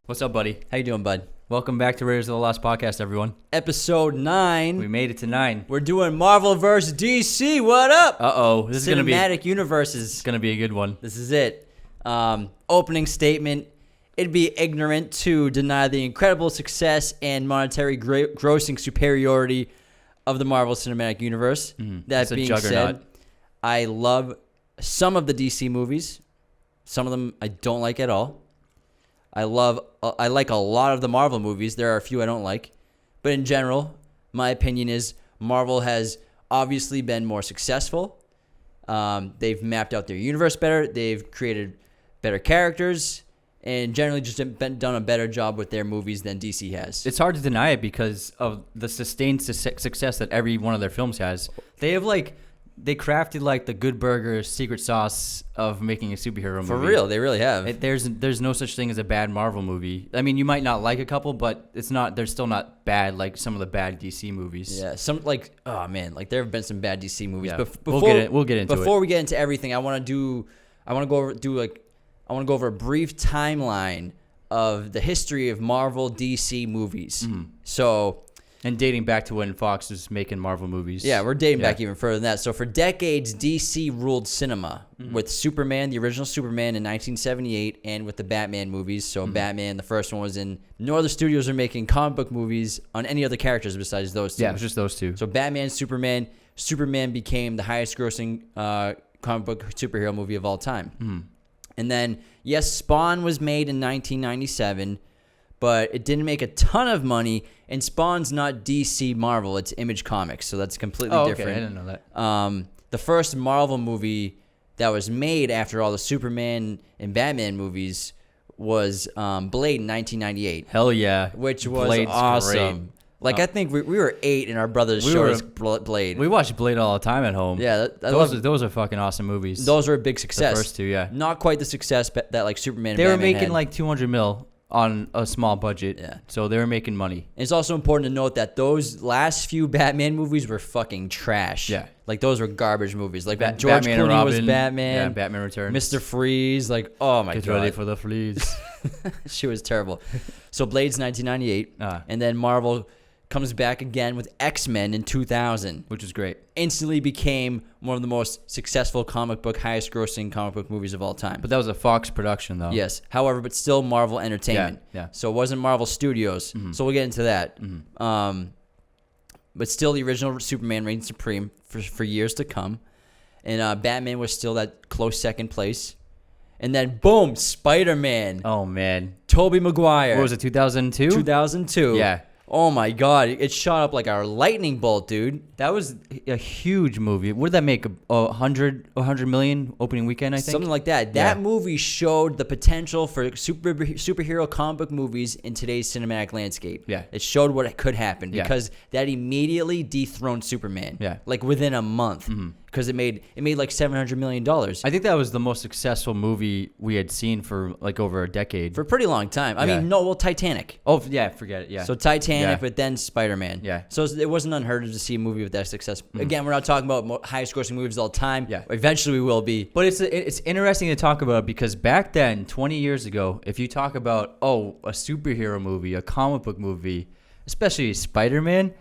What's up, buddy? How you doing, bud? Welcome back to Raiders of the Lost Podcast, everyone. Episode 9. We made it to 9. We're doing Marvel vs. DC. What up? Uh-oh. This is going to be Cinematic universes. It's going to be a good one. This is it. Opening statement. It'd be ignorant to deny the incredible success and monetary grossing superiority of the Marvel Cinematic Universe. That being said, I love some of the DC movies. Some of them I don't like at all. I like a lot of the Marvel movies. There are a few I don't like. But in general, my opinion is Marvel has obviously been more successful. They've mapped out their universe better. They've created better characters. And generally just done a better job with their movies than DC has. It's hard to deny it because of the sustained success that every one of their films has. They crafted the Good Burger secret sauce of making a superhero movie. For real, they really have. There's no such thing as a bad Marvel movie. I mean, you might not like a couple, but they're still not bad like some of the bad DC movies. Yeah, there have been some bad DC movies. Yeah. But We'll get into it. Before we get into everything, I want to go over a brief timeline of the history of Marvel DC movies. And dating back to when Fox was making Marvel movies. Yeah, we're dating back even further than that. So for decades, DC ruled cinema with Superman, the original Superman in 1978, and with the Batman movies. So Batman, the first one was in... No other studios are making comic book movies on any other characters besides those two. Yeah, it was just those two. So Batman, Superman. Superman became the highest grossing comic book superhero movie of all time. And then, yes, Spawn was made in 1997, but it didn't make a ton of money. And Spawn's not DC Marvel; it's Image Comics, so that's completely different. I didn't know that. The first Marvel movie that was made after all the Superman and Batman movies was Blade in 1998. Hell yeah, which was Blade's awesome. Great. I think we were 8 and our brothers showed us Blade. We watched Blade all the time at home. Yeah, those are fucking awesome movies. Those were a big success. The first two, yeah. Not quite the success that Superman and They were Batman making had. $200 million on a small budget. Yeah. So they were making money. And it's also important to note that those last few Batman movies were fucking trash. Yeah. Those were garbage movies. George Batman Clooney Robin, was Batman. Yeah, Batman Returns. Mr. Freeze. Oh my God. Get ready for the fleas. She was terrible. So Blade's 1998. And then Marvel comes back again with X-Men in 2000. Which is great. Instantly became one of the most successful highest grossing comic book movies of all time. But that was a Fox production, though. Yes. However, but still Marvel Entertainment. Yeah. So it wasn't Marvel Studios. So we'll get into that. But still the original Superman reigned supreme for years to come. And Batman was still that close second place. And then, boom, Spider-Man. Oh, man. Tobey Maguire. What was it, 2002? 2002. Yeah. Oh, my God. It shot up like a lightning bolt, dude. That was a huge movie. What did that make? $100 million opening weekend, I think? Something like that. That movie showed the potential for superhero comic book movies in today's cinematic landscape. Yeah. It showed what it could happen because that immediately dethroned Superman. Yeah. Within a month. Because it made like $700 million. I think that was the most successful movie we had seen for over a decade. For a pretty long time. I mean, Titanic. Oh, yeah, forget it, yeah. So Titanic, but then Spider-Man. Yeah. So it wasn't unheard of to see a movie with that success. Again, we're not talking about highest grossing movies all the time. Yeah. Eventually we will be. But it's interesting to talk about because back then, 20 years ago, if you talk about, a superhero movie, a comic book movie, especially Spider-Man,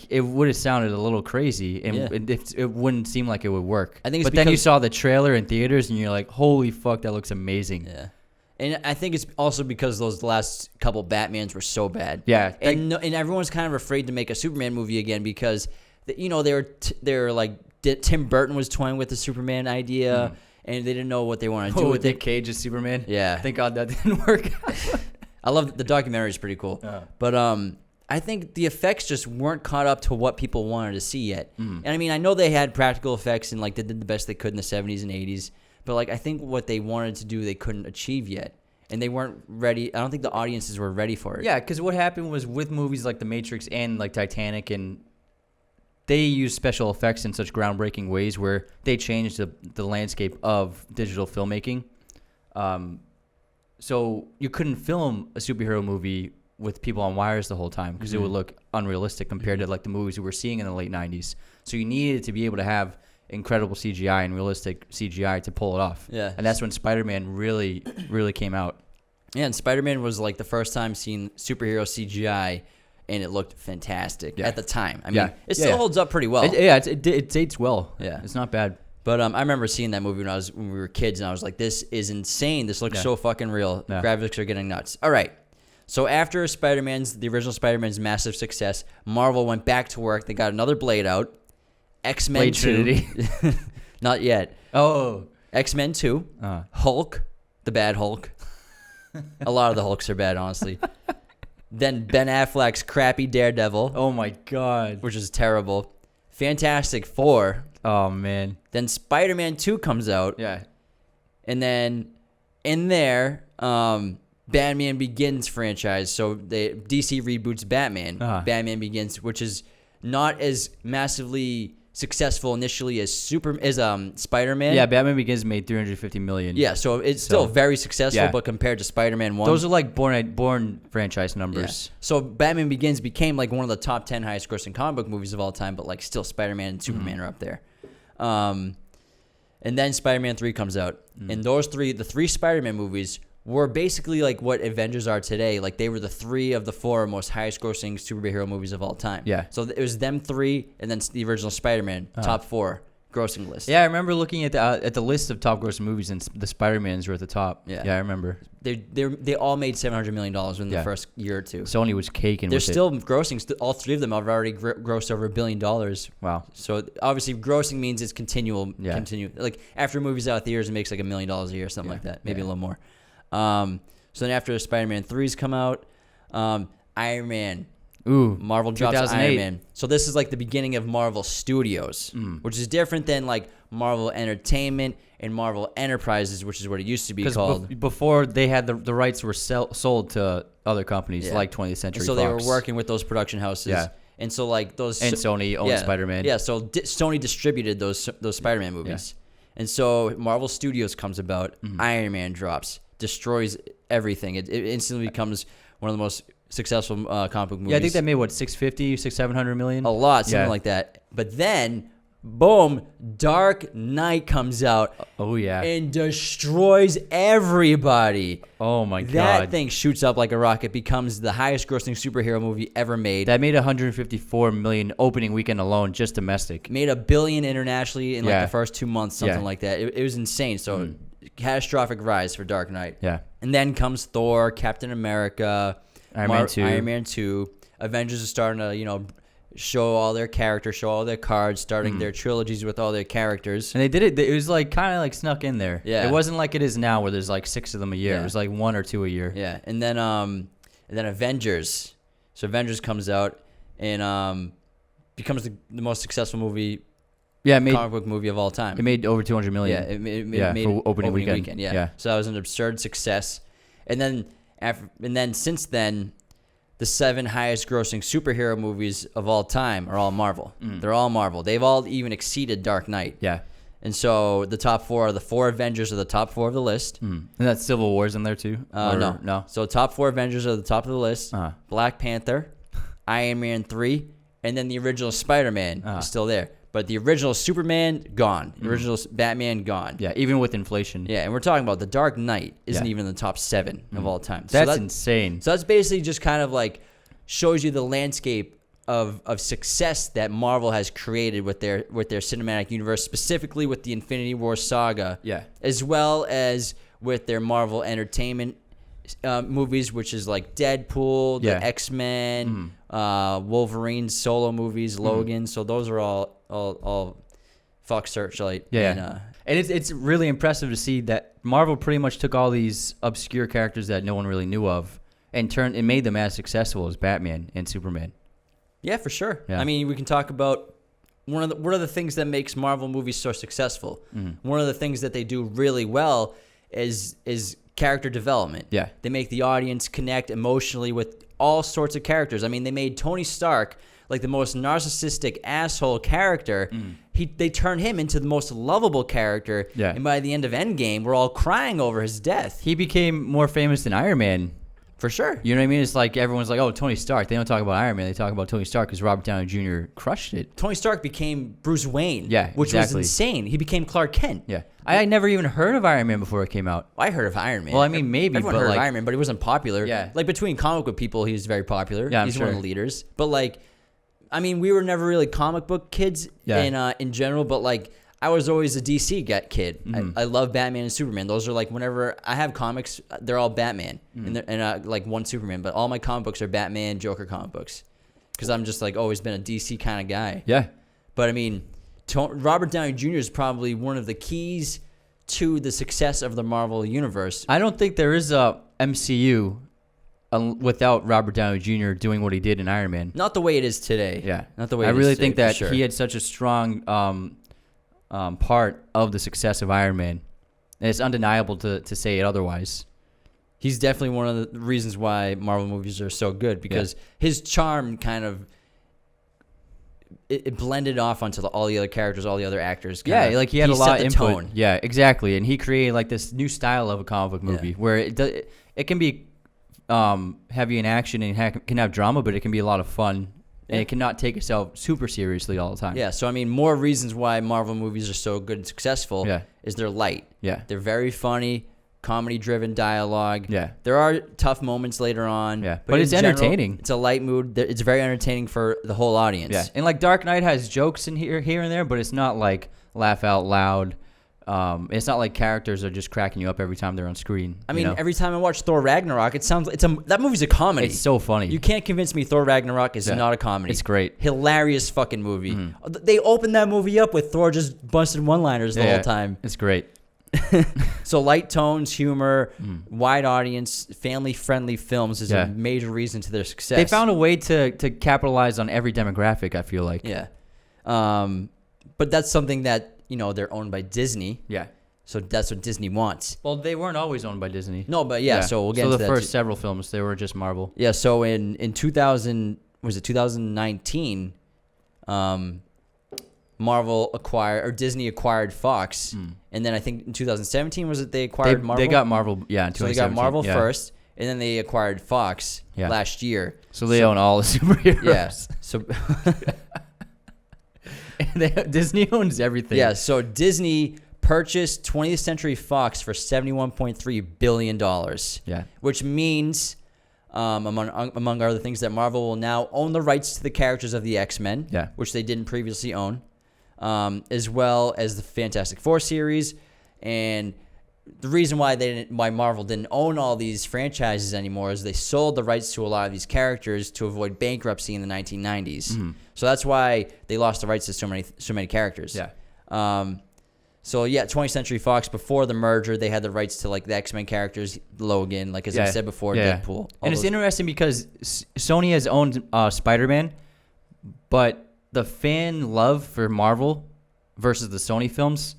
it would have sounded a little crazy, and it wouldn't seem like it would work. I think, then you saw the trailer in theaters, and you're like, "Holy fuck, that looks amazing!" Yeah, and I think it's also because those last couple Batmans were so bad. Yeah, and everyone's kind of afraid to make a Superman movie again because Tim Burton was toying with the Superman idea, and they didn't know what they wanted to do with Nick Cage as Superman. Yeah, thank God that didn't work. I love the documentary; is pretty cool, but I think the effects just weren't caught up to what people wanted to see yet. And I mean, I know they had practical effects and they did the best they could in the 70s and 80s, but I think what they wanted to do they couldn't achieve yet. And they weren't ready. I don't think the audiences were ready for it. Yeah, because what happened was with movies like The Matrix and Titanic, and they used special effects in such groundbreaking ways where they changed the landscape of digital filmmaking. So you couldn't film a superhero movie with people on wires the whole time because it would look unrealistic compared to the movies we were seeing in the late 90s. So you needed to be able to have incredible CGI and realistic CGI to pull it off. Yeah. And that's when Spider-Man really came out. Yeah, and Spider-Man was like the first time seeing superhero CGI, and it looked fantastic at the time. I mean, it still holds up pretty well. It dates well. Yeah. It's not bad. But I remember seeing that movie when we were kids, and I was like, this is insane. This looks so fucking real. Yeah. Graphics are getting nuts. All right. So after the original Spider-Man's massive success, Marvel went back to work. They got another Blade out. X-Men Blade 2. Trinity. Not yet. Oh. X-Men 2. Hulk. The bad Hulk. A lot of the Hulks are bad, honestly. Then Ben Affleck's crappy Daredevil. Oh, my God. Which is terrible. Fantastic Four. Oh, man. Then Spider-Man 2 comes out. Yeah. And then in there, Batman Begins franchise. So DC reboots Batman. Batman Begins, which is not as massively successful initially as Spider-Man. Yeah, Batman Begins made $350 million. Yeah, so it's still very successful, Yeah. but compared to Spider-Man 1. Those are like born franchise numbers. Yeah. So Batman Begins became like one of the top 10 highest grossing comic book movies of all time, but like still Spider-Man and Superman are up there. And then Spider-Man 3 comes out. And the three Spider-Man movies were basically like what Avengers are today. Like they were the 3 of the 4 most highest grossing superhero movies of all time. Yeah. So it was them 3 and then the original Spider-Man, top 4 grossing list. Yeah, I remember looking at the list of top grossing movies, and the Spider-Mans were at the top. Yeah. Yeah, I remember. They all made $700 million in the first year or two. Sony was caking They're with still grossing. All 3 of them have already grossed over $1 billion. Wow. So obviously grossing means it's continual. Yeah. Like after a movie's out of theaters, it makes like $1 million a year, something like that. Maybe a little more. So then after Spider-Man 3's come out, Iron Man. Ooh. Marvel drops 2008. Iron Man. So this is like the beginning of Marvel Studios, which is different than like Marvel Entertainment and Marvel Enterprises, which is what it used to be called. Before they had the rights were sold to other companies like 20th Century and so Fox. they were working with those production houses. Yeah. And so like those And Sony owned Spider-Man. Yeah, so Sony distributed those Spider-Man movies. Yeah. And so Marvel Studios comes about, Iron Man drops, destroys everything. It instantly becomes one of the most successful comic book movies. Yeah, I think that made, what, 700 million? A lot, something like that. But then, boom, Dark Knight comes out. Oh, yeah. And destroys everybody. Oh, my God. That thing shoots up like a rocket, becomes the highest grossing superhero movie ever made. That made 154 million opening weekend alone, just domestic. Made $1 billion internationally in like the first 2 months, something like that. It was insane. So, catastrophic rise for Dark Knight. Yeah. And then comes Thor, Captain America, Iron Man 2. Avengers is starting to, show all their characters, show all their cards, starting their trilogies with all their characters. And they did it. It was like kind of like snuck in there. Yeah. It wasn't like it is now where there's like 6 of them a year. Yeah. It was like 1 or 2 a year. Yeah. And then Avengers. So Avengers comes out and becomes the most successful movie. Yeah, comic book movie of all time. It made over 200 million. Yeah, it made for opening weekend. Yeah. So that was an absurd success. And then since then, the 7 highest grossing superhero movies of all time are all Marvel. They're all Marvel. They've all even exceeded Dark Knight. Yeah. And so the top 4 are the 4 Avengers are the top 4 of the list. And that's Civil War's in there too? No. So top 4 Avengers are the top of the list. Black Panther, Iron Man 3, and then the original Spider-Man is still there. But the original Superman, gone. The original Batman, gone. Yeah, even with inflation. Yeah, and we're talking about the Dark Knight isn't even in the top 7 of all time. That's insane. So that's basically just kind of like shows you the landscape of success that Marvel has created with their cinematic universe, specifically with the Infinity War saga. Yeah. As well as with their Marvel Entertainment movies, which is like Deadpool, the X-Men, Wolverine solo movies, Logan. So those are all Fox Searchlight. Yeah. And it's really impressive to see that Marvel pretty much took all these obscure characters that no one really knew of and made them as successful as Batman and Superman. Yeah, for sure. Yeah. I mean, we can talk about one of the things that makes Marvel movies so successful. One of the things that they do really well is character development. Yeah. They make the audience connect emotionally with all sorts of characters. I mean, they made Tony Stark like the most narcissistic asshole character. They turned him into the most lovable character. Yeah. And by the end of Endgame, we're all crying over his death. He became more famous than Iron Man For sure. You know what I mean? It's like everyone's like, oh, Tony Stark. They don't talk about Iron Man. They talk about Tony Stark because Robert Downey Jr. crushed it. Tony Stark became Bruce Wayne. Yeah, which exactly. was insane. He became Clark Kent. Yeah. I had never even heard of Iron Man before it came out. I heard of Iron Man. Well, I mean, maybe, everyone but heard like, of Iron Man, but he wasn't popular. Yeah. Like between comic book people, he's very popular. Yeah, I'm he's sure. one of the leaders. But like, I mean, we were never really comic book kids in general. But like, I was always a DC kid. Mm-hmm. I love Batman and Superman. Those are like whenever I have comics, they're all Batman and like one Superman. But all my comic books are Batman, Joker comic books because I'm just like always been a DC kind of guy. Yeah. But I mean, Robert Downey Jr. is probably one of the keys to the success of the Marvel universe. I don't think there is a MCU without Robert Downey Jr. doing what he did in Iron Man. Not the way it is today. Yeah. Not the way I it is really today, think that for sure. he had such a strong part of the success of Iron Man. And it's undeniable to say it otherwise. He's definitely one of the reasons why Marvel movies are so good because his charm kind of it blended off onto all the other characters, all the other actors. Yeah, like he had a lot of input. Tone. Yeah, exactly. And he created like this new style of a comic book movie where it can be heavy in action and can have drama, but it can be a lot of fun. And it cannot take itself super seriously all the time. Yeah, so I mean, more reasons why Marvel movies are so good and successful is they're light. Yeah. They're very funny, comedy-driven dialogue. Yeah. There are tough moments later on. Yeah, but it's in general, entertaining. It's a light mood. It's very entertaining for the whole audience. Yeah, and like Dark Knight has jokes in here and there, but it's not like laugh out loud. It's not like characters are just cracking you up every time they're on screen. I mean, every time I watch Thor Ragnarok, that movie's a comedy. It's so funny. You can't convince me Thor Ragnarok is not a comedy. It's great. Hilarious fucking movie. They opened that movie up with Thor just busting one-liners the whole time. It's great. So light tones, humor, wide audience, family-friendly films is a major reason to their success. They found a way to capitalize on every demographic, I feel like. Yeah. But that's something that, they're owned by Disney. Yeah. So that's what Disney wants. Well, they weren't always owned by Disney. No, but so we'll get into into the that first several films, they were just Marvel. Yeah, so in 2019, Marvel acquired, or Disney acquired Fox. And then I think in 2017, was it they acquired Marvel? They got Marvel, in 2017. So they got Marvel first, and then they acquired Fox last year. So they own all the superheroes. Yeah. So Disney owns everything. Yeah, so Disney purchased 20th Century Fox for $71.3 billion. Yeah. Which means, among other things, that Marvel will now own the rights to the characters of the X-Men, which they didn't previously own, as well as the Fantastic Four series. And the reason why Marvel didn't own all these franchises anymore is they sold the rights to a lot of these characters to avoid bankruptcy in the 1990s. So that's why they lost the rights to so many characters. Yeah. 20th Century Fox, before the merger, they had the rights to like the X-Men characters, Logan, like as I said before, Deadpool. And it's interesting because Sony has owned Spider-Man, but the fan love for Marvel versus the Sony films,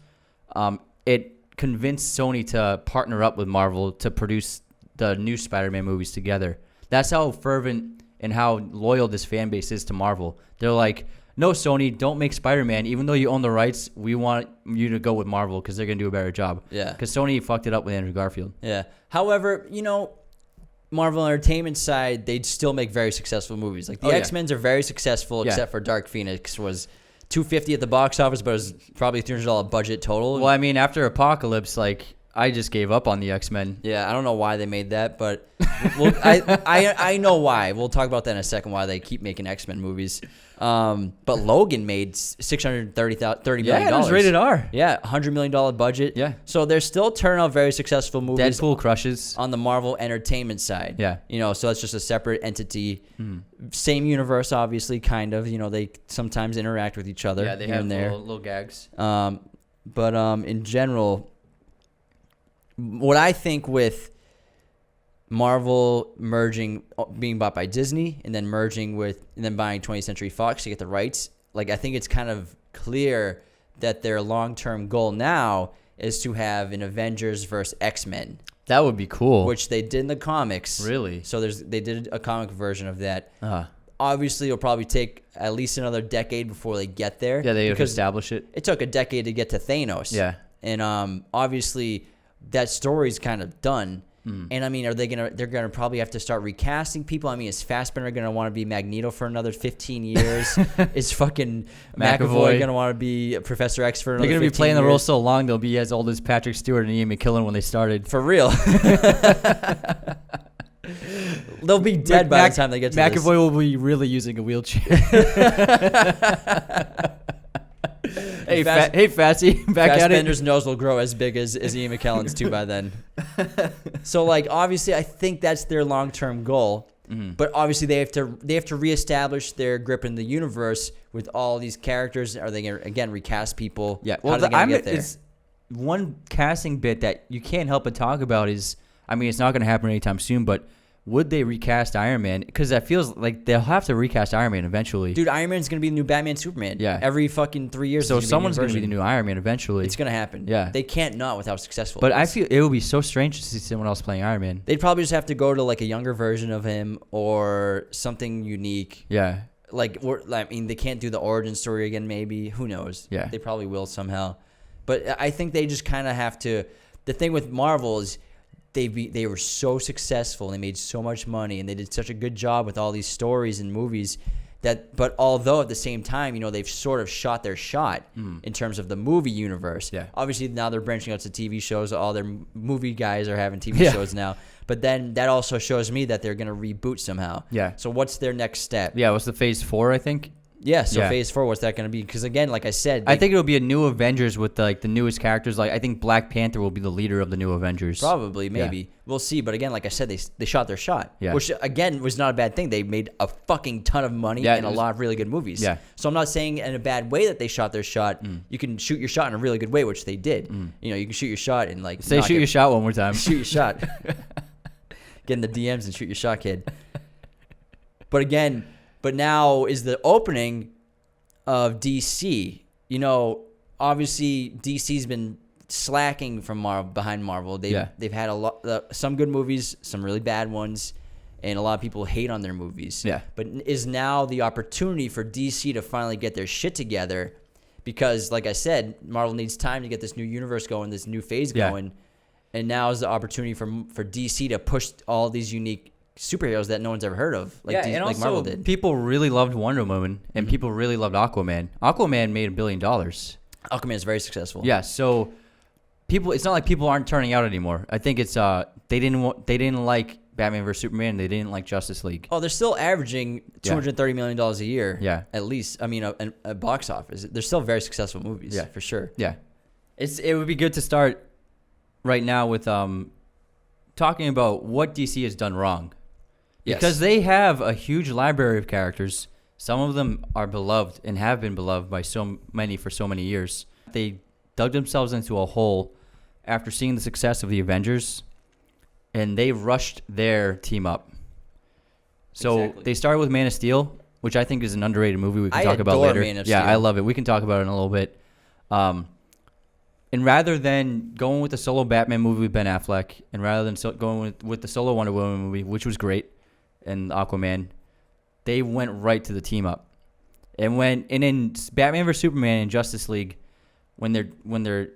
it convinced Sony to partner up with Marvel to produce the new Spider-Man movies together. That's how fervent and how loyal this fan base is to Marvel. They're like, no, Sony, don't make Spider-Man. Even though you own the rights, we want you to go with Marvel because they're going to do a better job. Yeah. Because Sony fucked it up with Andrew Garfield. Yeah. However, Marvel Entertainment side, they'd still make very successful movies. Like the X-Men are very successful, except for Dark Phoenix was $250 at the box office, but it was probably $300 budget total. Well, I mean, after Apocalypse, I just gave up on the X-Men. Yeah, I don't know why they made that, but I know why. We'll talk about that in a second, why they keep making X-Men movies. But Logan made $630 million. Yeah, it was rated R. Yeah, $100 million budget. Yeah. So they're still turning out very successful movies. Deadpool crushes. On the Marvel Entertainment side. Yeah. So that's just a separate entity. Same universe, obviously, kind of. They sometimes interact with each other. Yeah, they here have and there. little gags. But in general, what I think with Marvel being bought by Disney, and then buying 20th Century Fox to get the rights, I think it's kind of clear that their long-term goal now is to have an Avengers versus X-Men. That would be cool. Which they did in the comics. Really? So they did a comic version of that. Obviously, it'll probably take at least another decade before they get there. Yeah, they establish it. It took a decade to get to Thanos. Yeah. And obviously, that story's kind of done. And I mean, they're gonna probably have to start recasting people. I mean, is Fassbender gonna want to be Magneto for another 15 years? Is fucking McAvoy gonna want to be Professor X for another 15 years? They're gonna be playing the role so long they'll be as old as Patrick Stewart and Ian McKellen when they started. For real. They'll be dead by the time they get to McAvoy this. will be really using a wheelchair. Hey, Fassy, back at it. Fassbender's nose will grow as big as Ian McKellen's too by then. So, like, obviously, I think that's their long-term goal. But obviously, they have to reestablish their grip in the universe with all these characters. Are they going to again recast people? Yeah. Well, how are they going to get there? It's one casting bit that you can't help but talk about is, I mean, it's not going to happen anytime soon, but would they recast Iron Man? Because that feels like they'll have to recast Iron Man eventually. Dude, Iron Man's going to be the new Batman, Superman. Yeah. Every fucking 3 years. So someone's going to be the new Iron Man eventually. It's going to happen. Yeah. They can't not with how successful But it I is. feel it would be so strange to see someone else playing Iron Man. They'd probably just have to go to like a younger version of him or something unique. Yeah. I mean, they can't do the origin story again, maybe. Who knows? Yeah. They probably will somehow. But I think they just kind of have to. The thing with Marvel is they were so successful and they made so much money and they did such a good job with all these stories and movies but although at the same time, they've sort of shot their shot in terms of the movie universe. Yeah. Obviously now they're branching out to TV shows. All their movie guys are having TV shows now. But then that also shows me that they're going to reboot somehow. Yeah. So what's their next step? Yeah, what's the Phase 4, I think? Yeah, so Phase 4, what's that going to be? Because again, like I said, I think it'll be a new Avengers with the newest characters. Like I think Black Panther will be the leader of the new Avengers. probably, maybe. We'll see. But again, like I said, they shot their shot. Yeah. Which, again, was not a bad thing. They made a fucking ton of money and a lot of really good movies. Yeah. So I'm not saying in a bad way that they shot their shot. You can shoot your shot in a really good way, which they did. You can shoot your shot and like... Say shoot your shot one more time. Shoot your shot. Get in the DMs and shoot your shot, kid. But now is the opening of DC. Obviously DC's been slacking from behind Marvel. They've had some good movies, some really bad ones, and a lot of people hate on their movies. Yeah. But is now the opportunity for DC to finally get their shit together, because like I said, Marvel needs time to get this new universe going, this new phase going, and now is the opportunity for DC to push all these unique superheroes that no one's ever heard of, like also Marvel did. People really loved Wonder Woman, and people really loved Aquaman. Aquaman made $1 billion. Aquaman is very successful. Yeah, so it's not like people aren't turning out anymore. I think it's they didn't like Batman vs Superman. They didn't like Justice League. Oh, they're still averaging $230 million a year. Yeah, at least. I mean, a box office. They're still very successful movies. Yeah, for sure. Yeah, it would be good to start right now with talking about what DC has done wrong. Yes. Because they have a huge library of characters. Some of them are beloved and have been beloved by so many for so many years. They dug themselves into a hole after seeing the success of the Avengers, and they rushed their team up. So they started with Man of Steel, which I think is an underrated movie we can talk about later. Man of Steel. I love it. We can talk about it in a little bit. And rather than going with the solo Batman movie with Ben Affleck, and rather than going with the solo Wonder Woman movie, which was great, and Aquaman, they went right to the team up. And in Batman vs Superman and Justice League, when they're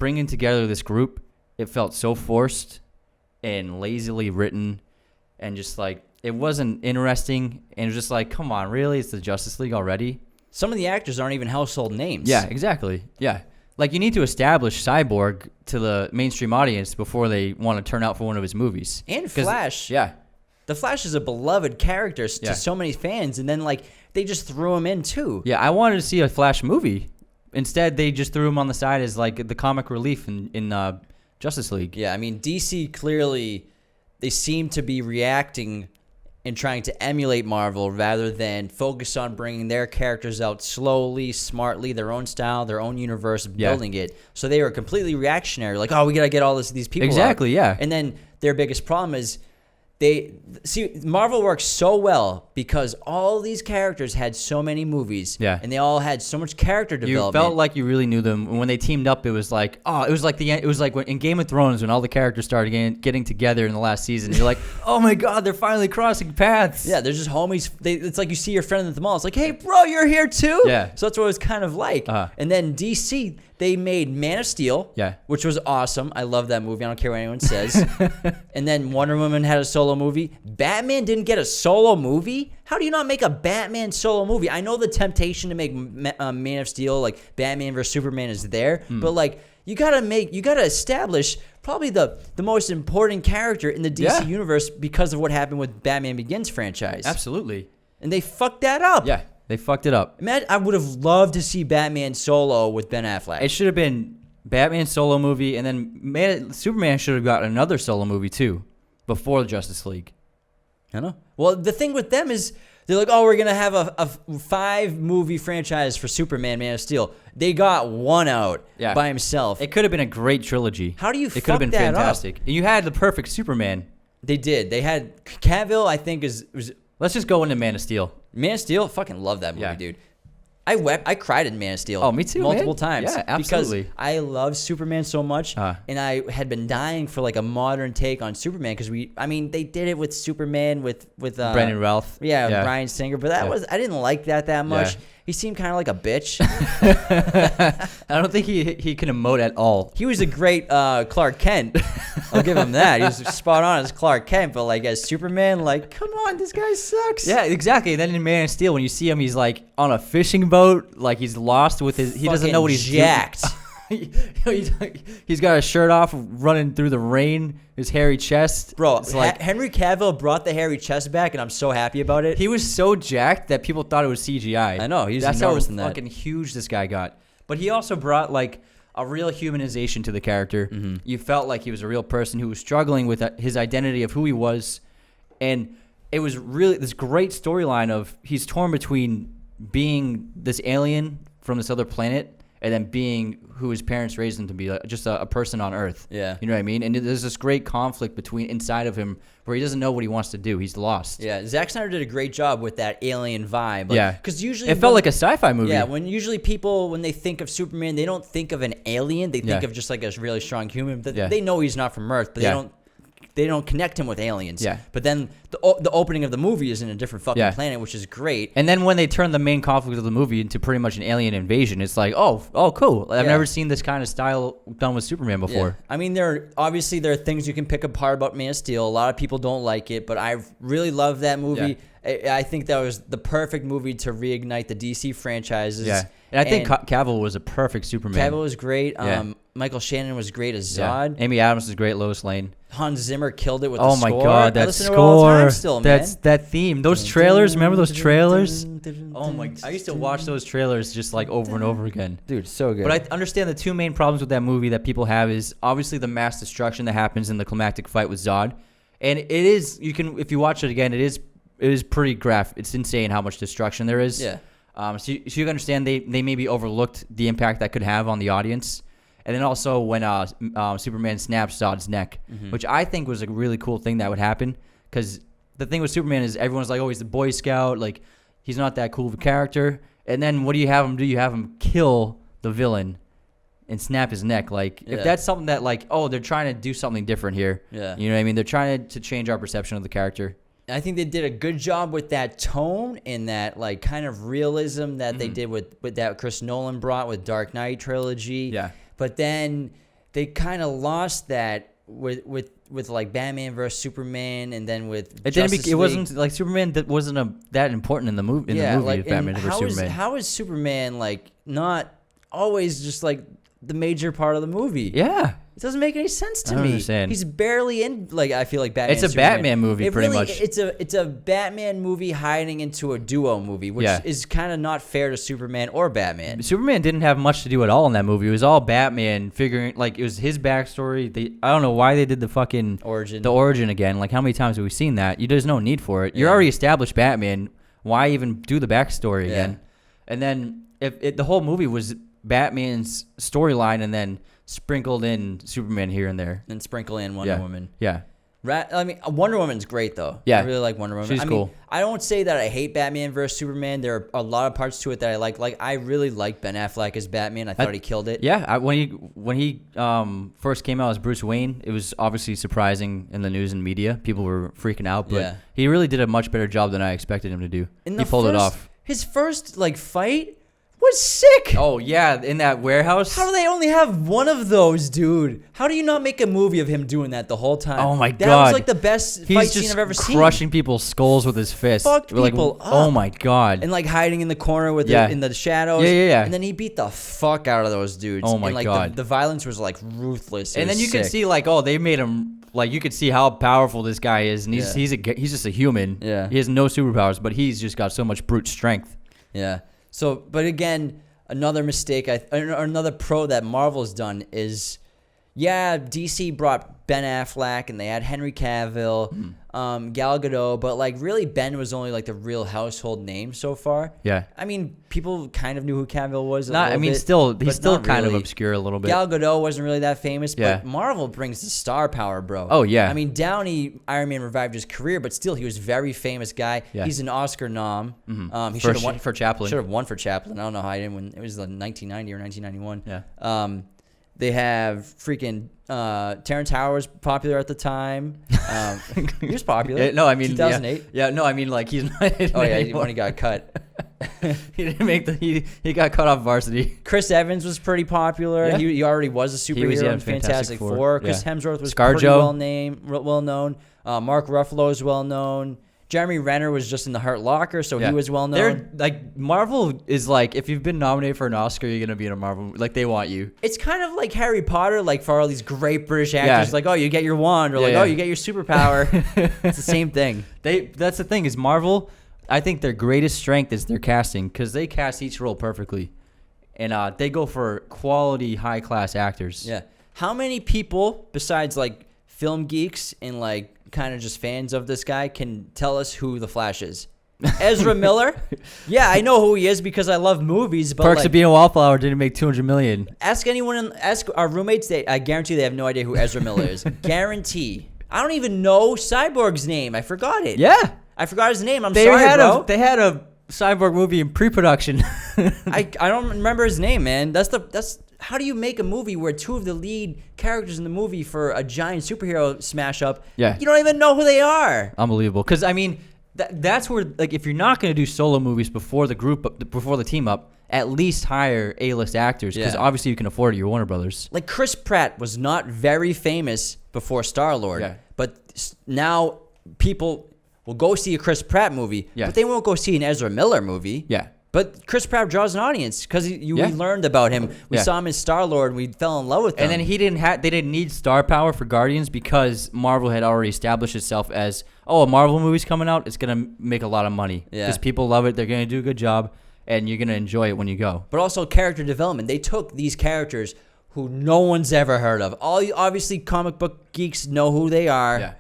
bringing together this group, it felt so forced and lazily written, and just like it wasn't interesting. And it was just like, come on, really? It's the Justice League already? Some of the actors aren't even household names. Yeah, exactly. Yeah. Like, you need to establish Cyborg to the mainstream audience before they want to turn out for one of his movies. And Flash. Yeah. The Flash is a beloved character to so many fans, and then like they just threw him in too. Yeah, I wanted to see a Flash movie. Instead, they just threw him on the side as like the comic relief in Justice League. Yeah, I mean, DC clearly, they seem to be reacting and trying to emulate Marvel rather than focus on bringing their characters out slowly, smartly, their own style, their own universe, building it. So they were completely reactionary, like, oh, we got to get all these people Exactly, out. yeah. And then their biggest problem is Marvel works so well because all these characters had so many movies, and they all had so much character development. You felt like you really knew them. When they teamed up, it was like, it was like when, in Game of Thrones, when all the characters started getting together in the last season. You're like, oh my god, they're finally crossing paths. Yeah, they're just homies. It's like you see your friend at the mall. It's like, hey, bro, you're here too. Yeah. So that's what it was kind of like. And then DC, they made Man of Steel, which was awesome. I love that movie. I don't care what anyone says. And then Wonder Woman had a solo movie. Batman didn't get a solo movie? How do you not make a Batman solo movie? I know the temptation to make Man of Steel, like Batman versus Superman, is there, but like you gotta establish probably the most important character in the DC universe because of what happened with Batman Begins franchise. Absolutely. And they fucked that up. Yeah, they fucked it up. Imagine, I would have loved to see Batman solo with Ben Affleck. It should have been Batman solo movie, and then Superman should have got another solo movie too before the Justice League. I know. Well, the thing with them is they're like, oh, we're going to have a 5-movie franchise for Superman, Man of Steel. They got one out by himself. It could have been a great trilogy. How do you It fuck could have been that fantastic. up? And you had the perfect Superman. They did. They had Cavill, I think, was Let's just go into Man of Steel. Man of Steel. Fucking love that movie, dude. I wept. I cried in Man of Steel. Oh, me too, multiple man. times. Yeah, absolutely. Because I love Superman so much, and I had been dying for like a modern take on Superman because they did it with Superman with Brandon Routh. Yeah, Bryan Singer, but I didn't like that much. Yeah. He seemed kind of like a bitch. I don't think he can emote at all. He was a great Clark Kent. I'll give him that. He was spot on as Clark Kent, but like as Superman, like, come on, this guy sucks. Yeah, exactly. And then in Man of Steel, when you see him, he's like on a fishing boat, like he's lost with his. He doesn't know what he's jacked. He's got a shirt off, running through the rain. His hairy chest, bro. It's like Henry Cavill brought the hairy chest back, and I'm so happy about it. He was so jacked that people thought it was CGI. I know. That's how fucking huge this guy got. But he also brought like a real humanization to the character. Mm-hmm. You felt like he was a real person who was struggling with his identity of who he was, and it was really this great storyline of he's torn between being this alien from this other planet and then being who his parents raised him to be, like just a person on Earth. Yeah. You know what I mean? And there's this great conflict inside of him where he doesn't know what he wants to do. He's lost. Yeah, Zack Snyder did a great job with that alien vibe. Like, yeah. Because usually... It felt like a sci-fi movie. Yeah, when usually people, when they think of Superman, they don't think of an alien. They think of just like a really strong human. They know he's not from Earth, but they don't connect him with aliens. Yeah. But then the opening of the movie is in a different fucking planet, which is great. And then when they turn the main conflict of the movie into pretty much an alien invasion, it's like, oh, cool. I've never seen this kind of style done with Superman before. Yeah. I mean, there are things you can pick apart about Man of Steel. A lot of people don't like it, but I really love that movie. Yeah. I think that was the perfect movie to reignite the DC franchises. Yeah. And I think Cavill was a perfect Superman. Cavill was great. Michael Shannon was great as Zod. Amy Adams was great, Lois Lane. Hans Zimmer killed it with the score. Oh my god, that score! That theme, those trailers. Remember those trailers? Oh my! I used to watch those trailers just like over and over again, dude. So good. But I understand the two main problems with that movie that people have is obviously the mass destruction that happens in the climactic fight with Zod, and it is if you watch it again, it is pretty graphic. It's insane how much destruction there is. Yeah. So you can understand they maybe overlooked the impact that could have on the audience. And then also when Superman snaps Zod's neck, which I think was a really cool thing that would happen. Because the thing with Superman is everyone's like, oh, he's the Boy Scout. Like, he's not that cool of a character. And then what do you have him do? You have him kill the villain and snap his neck. Like, if that's something that, like, oh, they're trying to do something different here. Yeah. You know what I mean? They're trying to change our perception of the character. I think they did a good job with that tone and that like kind of realism that they did with that Chris Nolan brought with Dark Knight trilogy. Yeah. But then they kind of lost that with like Batman versus Superman, and then with it wasn't like Superman that wasn't that important in the movie. Like, Batman versus Superman. How is Superman like not always just like the major part of the movie? Yeah. It doesn't make any sense to me. I me. understand. He's barely in. Like I feel like Batman. It's a Batman movie, pretty much. It's a Batman movie hiding into a duo movie, which is kind of not fair to Superman or Batman. Superman didn't have much to do at all in that movie. It was all Batman figuring. Like it was his backstory. I don't know why they did the fucking origin again. Like how many times have we seen that? There's no need for it. You're already established Batman. Why even do the backstory again? And then if the whole movie was Batman's storyline, and then sprinkled in Superman here and there. And sprinkle in Wonder Woman. Yeah. I mean, Wonder Woman's great though. Yeah. I really like Wonder Woman. She's cool. Mean, I don't say that I hate Batman versus Superman. There are a lot of parts to it that I like. Like I really like Ben Affleck as Batman. I thought he killed it. Yeah, when he first came out as Bruce Wayne, it was obviously surprising in the news and media. People were freaking out, but he really did a much better job than I expected him to do. He pulled it off. His first fight was sick. Oh yeah, in that warehouse. How do they only have one of those, dude? How do you not make a movie of him doing that the whole time? Oh my god, that was like the best fight scene I've ever seen. He's just crushing people's skulls with his fist. Fucked people up. Oh my god. And hiding in the corner with in the shadows. Yeah. And then he beat the fuck out of those dudes. Oh my god. The violence was ruthless. And then you could see they made him you could see how powerful this guy is, and he's just a human. Yeah. He has no superpowers, but he's just got so much brute strength. Yeah. So, but again, another mistake, another pro that Marvel's done is, DC brought Ben Affleck and they had Henry Cavill, Gal Gadot, but really Ben was only the real household name so far. Yeah. I mean, people kind of knew who Cavill was. He's still kind of obscure a little bit. Gal Gadot wasn't really that famous, Yeah. but Marvel brings the star power, bro. Oh yeah. I mean, Downey, Iron Man revived his career, but still, he was a very famous guy. Yeah. He's an Oscar nom. Mm-hmm. He should have won for Chaplin. Should have won for Chaplin. I don't know how he didn't win. It was 1990 or 1991. Yeah. They have freaking Terrence Howard was popular at the time. He was popular. No, I mean 2008. Yeah, no, I mean he's not. Oh yeah, when he got cut. He didn't make he got cut off varsity. Chris Evans was pretty popular. Yeah. He already was a superhero in Fantastic Four. Chris Hemsworth was pretty well known. Mark Ruffalo is well known. Jeremy Renner was just in the Hurt Locker, so he was well known. Marvel is if you've been nominated for an Oscar, you're gonna be in a Marvel movie. They want you. It's kind of like Harry Potter, for all these great British actors, Yeah. oh, you get your wand, or oh, you get your superpower. It's the same thing. That's the thing is Marvel. I think their greatest strength is their casting because they cast each role perfectly, and they go for quality, high class actors. Yeah. How many people besides film geeks and kind of just fans of this guy can tell us who the Flash is? Ezra Miller? Yeah, I know who he is because I love movies. But Perks of Being a Wallflower didn't make $200 million. Ask our roommates. I guarantee they have no idea who Ezra Miller is. Guarantee. I don't even know Cyborg's name. I forgot it. Yeah, I forgot his name. Sorry, bro. They had a Cyborg movie in pre-production. I don't remember his name, man. That's how do you make a movie where two of the lead characters in the movie for a giant superhero smash up? Yeah. You don't even know who they are. Unbelievable. Because I mean, that's where if you're not going to do solo movies before the team up, at least hire A-list actors because obviously you can afford it. You're Warner Brothers. Chris Pratt was not very famous before Star-Lord, but now people will go see a Chris Pratt movie, but they won't go see an Ezra Miller movie. Yeah. But Chris Pratt draws an audience because we learned about him. We saw him as Star-Lord and we fell in love with him. And then they didn't need star power for Guardians because Marvel had already established itself as, a Marvel movie's coming out, it's going to make a lot of money. Because people love it, they're going to do a good job, and you're going to enjoy it when you go. But also character development. They took these characters who no one's ever heard of. Obviously, comic book geeks know who they are. Yeah.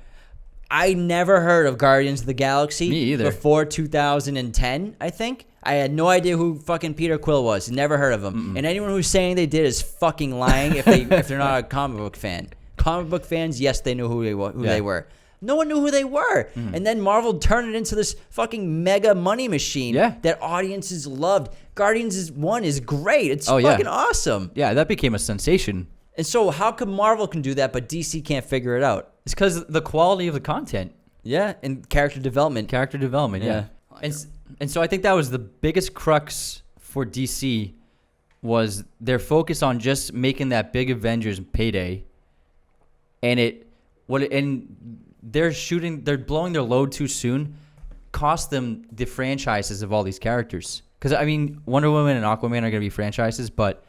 I never heard of Guardians of the Galaxy. Me either. Before 2010, I think. I had no idea who fucking Peter Quill was. Never heard of him. Mm-mm. And anyone who's saying they did is fucking lying if they're not a comic book fan. Comic book fans, yes, they knew who they were. No one knew who they were. Mm. And then Marvel turned it into this fucking mega money machine that audiences loved. Guardians 1 is great. It's fucking awesome. Yeah, that became a sensation. And so how come Marvel can do that but DC can't figure it out? It's because the quality of the content. Yeah, and character development. Yeah. And so I think that was the biggest crux for DC was their focus on just making that big Avengers payday. And they're blowing their load too soon, cost them the franchises of all these characters. Because I mean, Wonder Woman and Aquaman are going to be franchises, but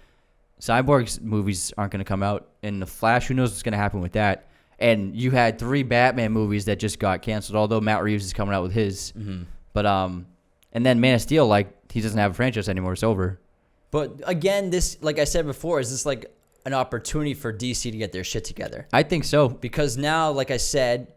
Cyborg's movies aren't going to come out, and The Flash, who knows what's going to happen with that. And you had 3 Batman movies that just got canceled, although Matt Reeves is coming out with his. Mm-hmm. But and then Man of Steel, he doesn't have a franchise anymore. It's over. But again, this, like I said before, is this an opportunity for DC to get their shit together? I think so. Because now, like I said,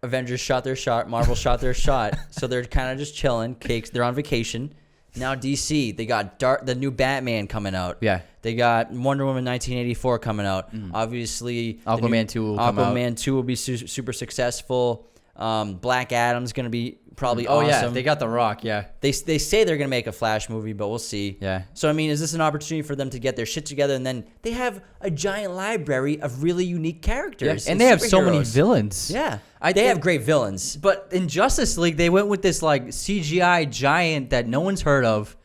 Avengers shot their shot, Marvel shot their shot, so they're kind of just chilling. They're on vacation. Now DC, they got the new Batman coming out. Yeah. They got Wonder Woman 1984 coming out. Obviously, Aquaman 2 will come out. Aquaman 2 will be super successful. Black Adam's going to be probably Oh, awesome. yeah. They got The Rock, yeah. They say they're going to make a Flash movie, but we'll see. Yeah. So, I mean, is this an opportunity for them to get their shit together? And then they have a giant library of really unique characters. And they have so many superheroes. villains. Yeah. They have great villains. But in Justice League, they went with this like CGI giant that no one's heard of,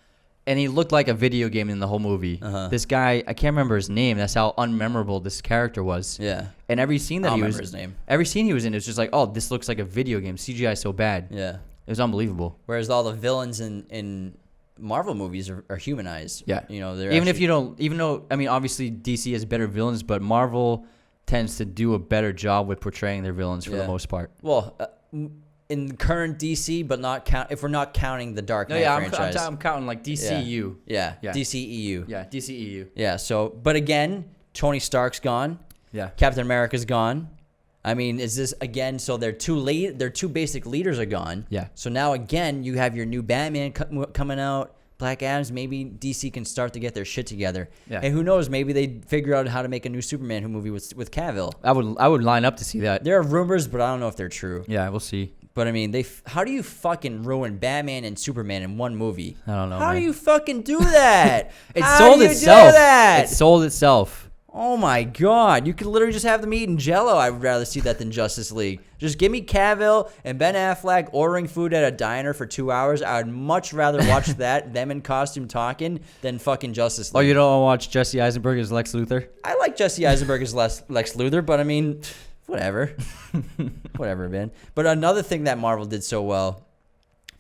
and he looked like a video game in the whole movie. This guy, I can't remember his name. That's how unmemorable this character was. Yeah. And every scene that I don't he was, remember his name. every scene he was in, it was just like, oh, this looks like a video game. CGI is so bad. Yeah. It was unbelievable. Whereas all the villains in Marvel movies are humanized. Yeah. You know, they're Even though, I mean, obviously DC has better villains, but Marvel tends to do a better job with portraying their villains for the most part. Well, in current DC, but if we're not counting the Dark Knight franchise. I'm counting like DCU. Yeah. Yeah. DCEU. Yeah, DCEU. Yeah. So, but again, Tony Stark's gone. Yeah. Captain America's gone. I mean, is this again? So their two basic leaders are gone. Yeah. So now again, you have your new Batman coming out. Black Adams. Maybe DC can start to get their shit together. Yeah. And who knows? Maybe they figure out how to make a new Superman movie with Cavill. I would line up to see that. There are rumors, but I don't know if they're true. Yeah, we'll see. But I mean, how do you fucking ruin Batman and Superman in one movie? I don't know. How do you fucking do that? It How sold do you itself. do that? It sold itself. Oh my God. You could literally just have them eating Jell-O. I would rather see that than Justice League. Just give me Cavill and Ben Affleck ordering food at a diner for 2 hours. I would much rather watch that, them in costume talking, than fucking Justice League. Oh, you don't want to watch Jesse Eisenberg as Lex Luthor? I like Jesse Eisenberg as Lex Luthor, but I mean, whatever. Whatever, man. But another thing that Marvel did so well,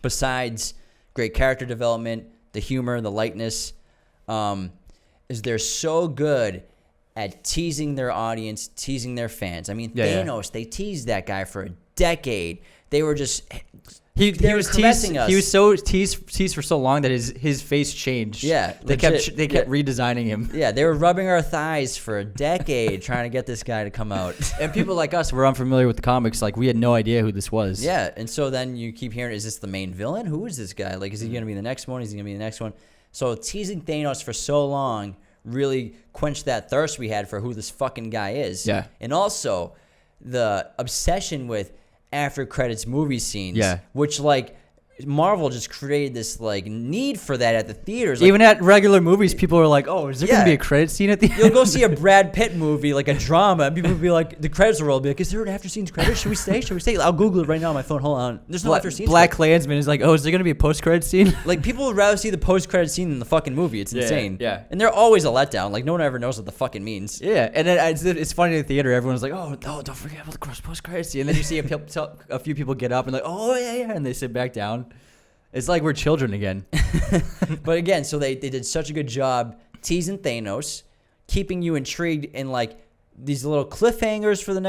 besides great character development, the humor, the lightness, is they're so good at teasing their audience, teasing their fans. I mean, Thanos, they teased that guy for a decade. They were just... He was caressing us. He was so teased for so long that his face changed. Yeah, they kept redesigning him. Yeah, they were rubbing our thighs for a decade trying to get this guy to come out. And people like us were unfamiliar with the comics. Like, we had no idea who this was. Yeah, and so then you keep hearing, is this the main villain? Who is this guy? Like, is he going to be the next one? Is he going to be the next one? So teasing Thanos for so long really quenched that thirst we had for who this fucking guy is. Yeah. And also the obsession with after credits movie scenes. Yeah. Which, like, Marvel just created this, like, need for that at the theaters. Even at regular movies, people are like, oh, is there going to be a credit scene at the end? You'll go see a Brad Pitt movie, like a drama, and people will be like, the credits will roll. Be like, is there an after scenes credit? Should we stay? I'll Google it right now on my phone. Hold on. There's no after scenes. Black Klansman is like, oh, is there going to be a post-credit scene? Like, people would rather see the post-credit scene than the fucking movie. It's insane. Yeah. And they're always a letdown. Like, no one ever knows what the fucking means. Yeah. And then it's funny in the theater. Everyone's like, oh, no, don't forget about the post-credit scene. And then you see a few people get up and like, oh, yeah. And they sit back down. It's like we're children again. But again, so they did such a good job teasing Thanos, keeping you intrigued in like these little cliffhangers for the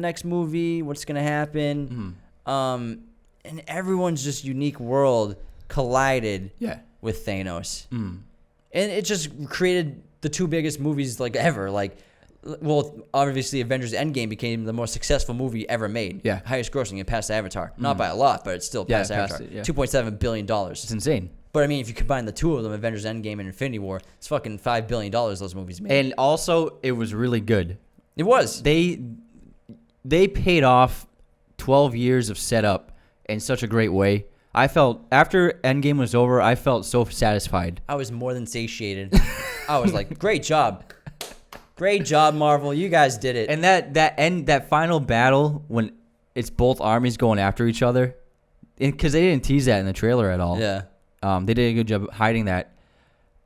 next movie, what's gonna happen. And everyone's just unique world collided with Thanos. And it just created the two biggest movies like ever. Like, well, obviously Avengers Endgame became the most successful movie ever made. Yeah. Highest grossing and passed Avatar. Not by a lot, but it's still past Avatar. $2.7 billion. It's insane. But I mean, if you combine the two of them, Avengers Endgame and Infinity War, it's fucking $5 billion those movies made. And also, it was really good. It was. They paid off 12 years of setup in such a great way. I felt, after Endgame was over, I felt so satisfied. I was more than satiated. I was like, great job. Great job, Marvel. You guys did it. And that final battle when it's both armies going after each other, because they didn't tease that in the trailer at all. Yeah. They did a good job hiding that.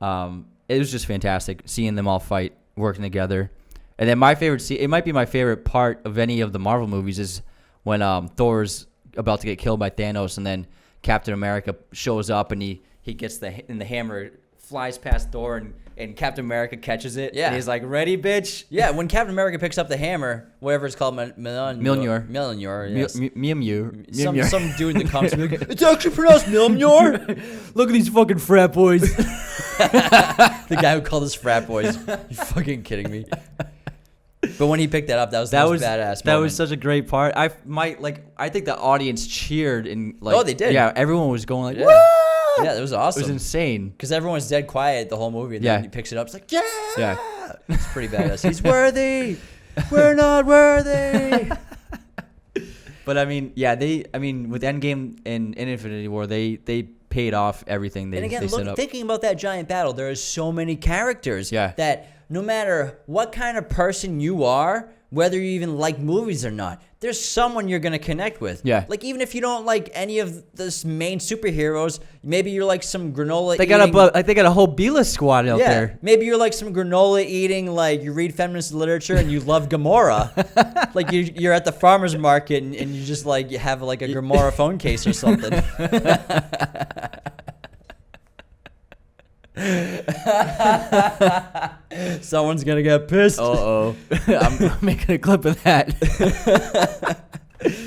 It was just fantastic seeing them all fight, working together. And then my favorite scene, it might be my favorite part of any of the Marvel movies, is when Thor's about to get killed by Thanos, and then Captain America shows up and he gets the hammer, flies past Thor, and Captain America catches it. Yeah. And he's like, ready, bitch? Yeah, when Captain America picks up the hammer, whatever it's called, Mjolnir. Yes. Mjolnir. Some dude that comes to me, it's actually pronounced Mjolnir. Look at these fucking frat boys. The guy who called us frat boys. You fucking kidding me? But when he picked that up, that was the most badass moment. That was such a great part. I think the audience cheered and like. Oh, they did. Yeah, everyone was going like, yeah. woo! Yeah, it was It awesome. was insane. Because everyone's dead quiet the whole movie. And Yeah. then he picks it up. It's like, yeah. Yeah. It's pretty badass. He's worthy. We're not worthy. But I mean, with Endgame and Infinity War, they paid off everything they And again, set up. thinking about that giant battle, there are so many characters that no matter what kind of person you are, whether you even like movies or not, there's someone you're going to connect with. Yeah. Like, even if you don't like any of the main superheroes, maybe you're like some granola They eating... they got a whole B-list squad out there. Maybe you're like some granola eating, like you read feminist literature and you love Gamora. Like you're at the farmer's market and you just like you have like a Gamora phone case or something. Someone's gonna get pissed. Uh-oh. I'm making a clip of that.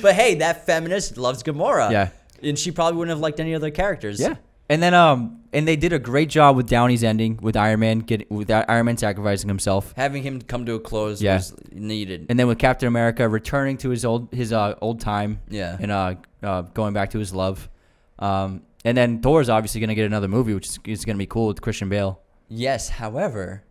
But hey, that feminist loves Gamora. Yeah. And she probably wouldn't have liked any other characters. Yeah. And then and they did a great job with Downey's ending with Iron Man sacrificing himself. Having him come to a close was needed. And then with Captain America returning to his old time. Yeah. And going back to his love. And then Thor's obviously going to get another movie, which is going to be cool with Christian Bale. Yes, however,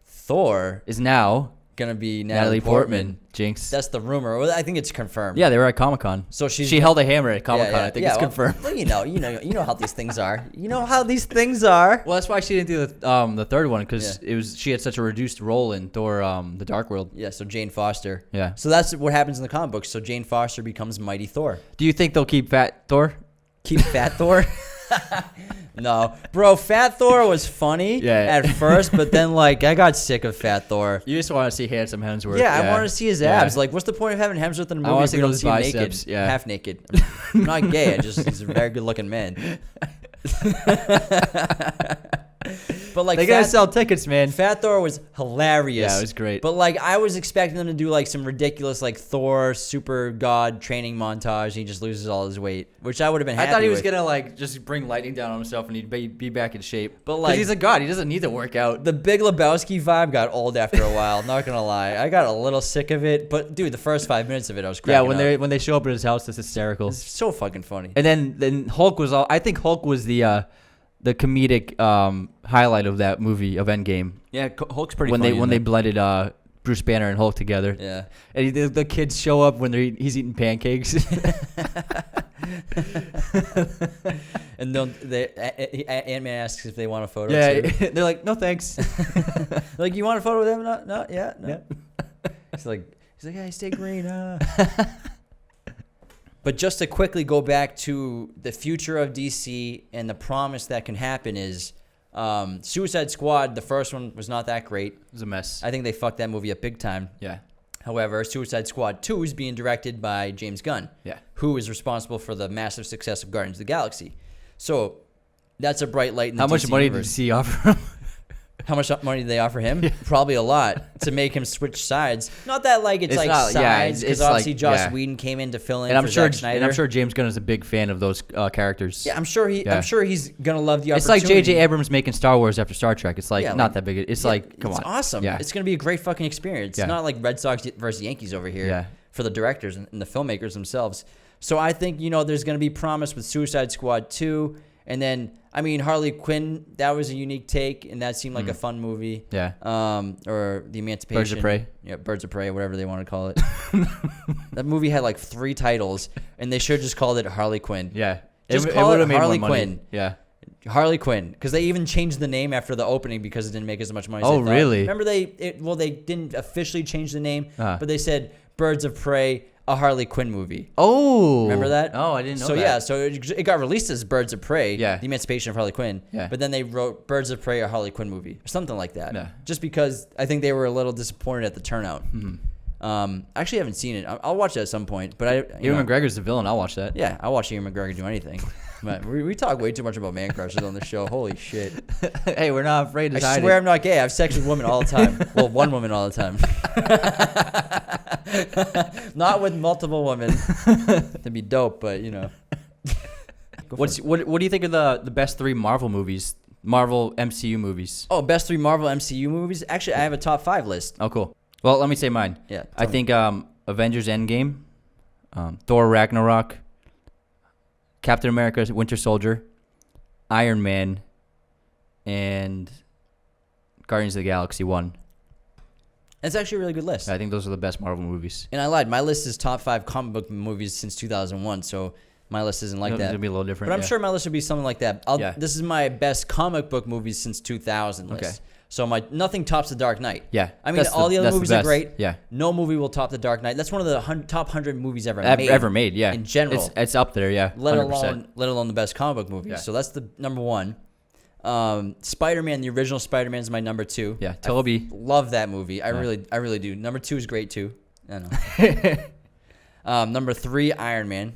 Thor is now gonna be Natalie Portman. Jinx. That's the rumor. Well, I think it's confirmed. Yeah, they were at Comic-Con. So she held a hammer at Comic-Con. I think it's confirmed. Well, you know how these things are. You know how these things are. Well, that's why she didn't do the third one because she had such a reduced role in Thor: The Dark World. Yeah. So Jane Foster. Yeah. So that's what happens in the comic books. So Jane Foster becomes Mighty Thor. Do you think they'll keep Fat Thor? Keep Fat Thor? No, bro. Fat Thor was funny at first, but then like I got sick of Fat Thor. You just want to see handsome Hemsworth. Yeah, I want to see his abs. Like, what's the point of having Hemsworth in a movie? I want if to we see don't those see him biceps. naked, half naked. I'm not gay. He's a very good looking man. But like they gotta sell tickets, man. Fat Thor was hilarious. Yeah, it was great. But like I was expecting them to do like some ridiculous like Thor super god training montage. And he just loses all his weight, which I would have been happy I thought he was with. gonna like just bring lightning down on himself and he'd be back in shape. But like he's a god, he doesn't need to work out. The Big Lebowski vibe got old after a while. Not gonna lie, I got a little sick of it. But dude, the first 5 minutes of it, I was cracking up. when they show up at his house, it's hysterical. It's so fucking funny. And then Hulk was I think Hulk was the comedic highlight of that movie of Endgame. Yeah, Hulk's pretty when funny. When they blended Bruce Banner and Hulk together. Yeah. And the kids show up when he's eating pancakes. And Ant-Man asks if they want a photo. Yeah, too. they're like, no thanks. Like, you want a photo with him? No, yeah, no. Yeah. He's like, hey, stay green. But just to quickly go back to the future of DC and the promise that can happen is Suicide Squad, the first one was not that great. It was a mess. I think they fucked that movie up big time. Yeah. However, Suicide Squad 2 is being directed by James Gunn, who is responsible for the massive success of Guardians of the Galaxy. So that's a bright light in the How DC much money universe. did DC offer him? How much money did they offer him? Probably a lot to make him switch sides. Not that like it's like not, sides, because obviously like, Joss Whedon came in to fill in and for Zack Snyder. And I'm sure James Gunn is a big fan of those characters. Yeah, I'm sure he's gonna love the opportunity. It's like J.J. Abrams making Star Wars after Star Trek. It's like not that big. It's like, come on. It's awesome. Yeah. It's gonna be a great fucking experience. It's not like Red Sox versus Yankees over here for the directors and the filmmakers themselves. So I think, there's gonna be promise with Suicide Squad 2. And then, I mean, Harley Quinn, that was a unique take, and that seemed like a fun movie. Yeah. Or The Emancipation. Birds of Prey. Yeah, Birds of Prey, whatever they want to call it. That movie had like 3 titles, and they should have just called it Harley Quinn. Yeah. Just call it Harley Quinn. Quinn. Yeah. Harley Quinn, because they even changed the name after the opening because it didn't make as much money as Oh, they thought. really? Remember they didn't officially change the name, but they said Birds of Prey, a Harley Quinn movie. Oh. Remember that? Oh, I didn't know that. So it got released as Birds of Prey, The Emancipation of Harley Quinn. Yeah. But then they wrote Birds of Prey, a Harley Quinn movie, or something like that. Yeah. Just because I think they were a little disappointed at the turnout. I actually haven't seen it. I'll watch it at some point. But Ewan McGregor's the villain. I'll watch that. Yeah, I'll watch Ewan McGregor do anything. But we talk way too much about man crushes on the show. Holy shit. Hey, we're not afraid to I swear I'm not gay. I have sex with women all the time. Well, one woman all the time. Not with multiple women. That'd be dope, but What do you think of the best 3 Marvel movies? Marvel MCU movies. Oh, best 3 Marvel MCU movies? Actually, I have a top 5 list. Oh, cool. Well, let me say mine. Yeah. I think Avengers Endgame, Thor Ragnarok, Captain America Winter Soldier, Iron Man, and Guardians of the Galaxy 1. It's actually a really good list. I think those are the best Marvel movies. And I lied. My list is top 5 comic book movies since 2001, so my list isn't like It's that. going to be a little different. But I'm sure my list would be something like that. Yeah. This is my best comic book movies since 2000 list. Okay. So nothing tops The Dark Knight. Yeah. I mean, all the other movies are great. Yeah. No movie will top The Dark Knight. That's one of the top 100 movies ever made. Yeah. In general. It's up there, yeah. Let 100%. alone the best comic book movies. Yeah. So that's the number one. Spider-Man, the original Spider-Man is my number 2. Yeah, Toby. Love that movie. I really do. Number 2 is great too. I know. Number 3, Iron Man.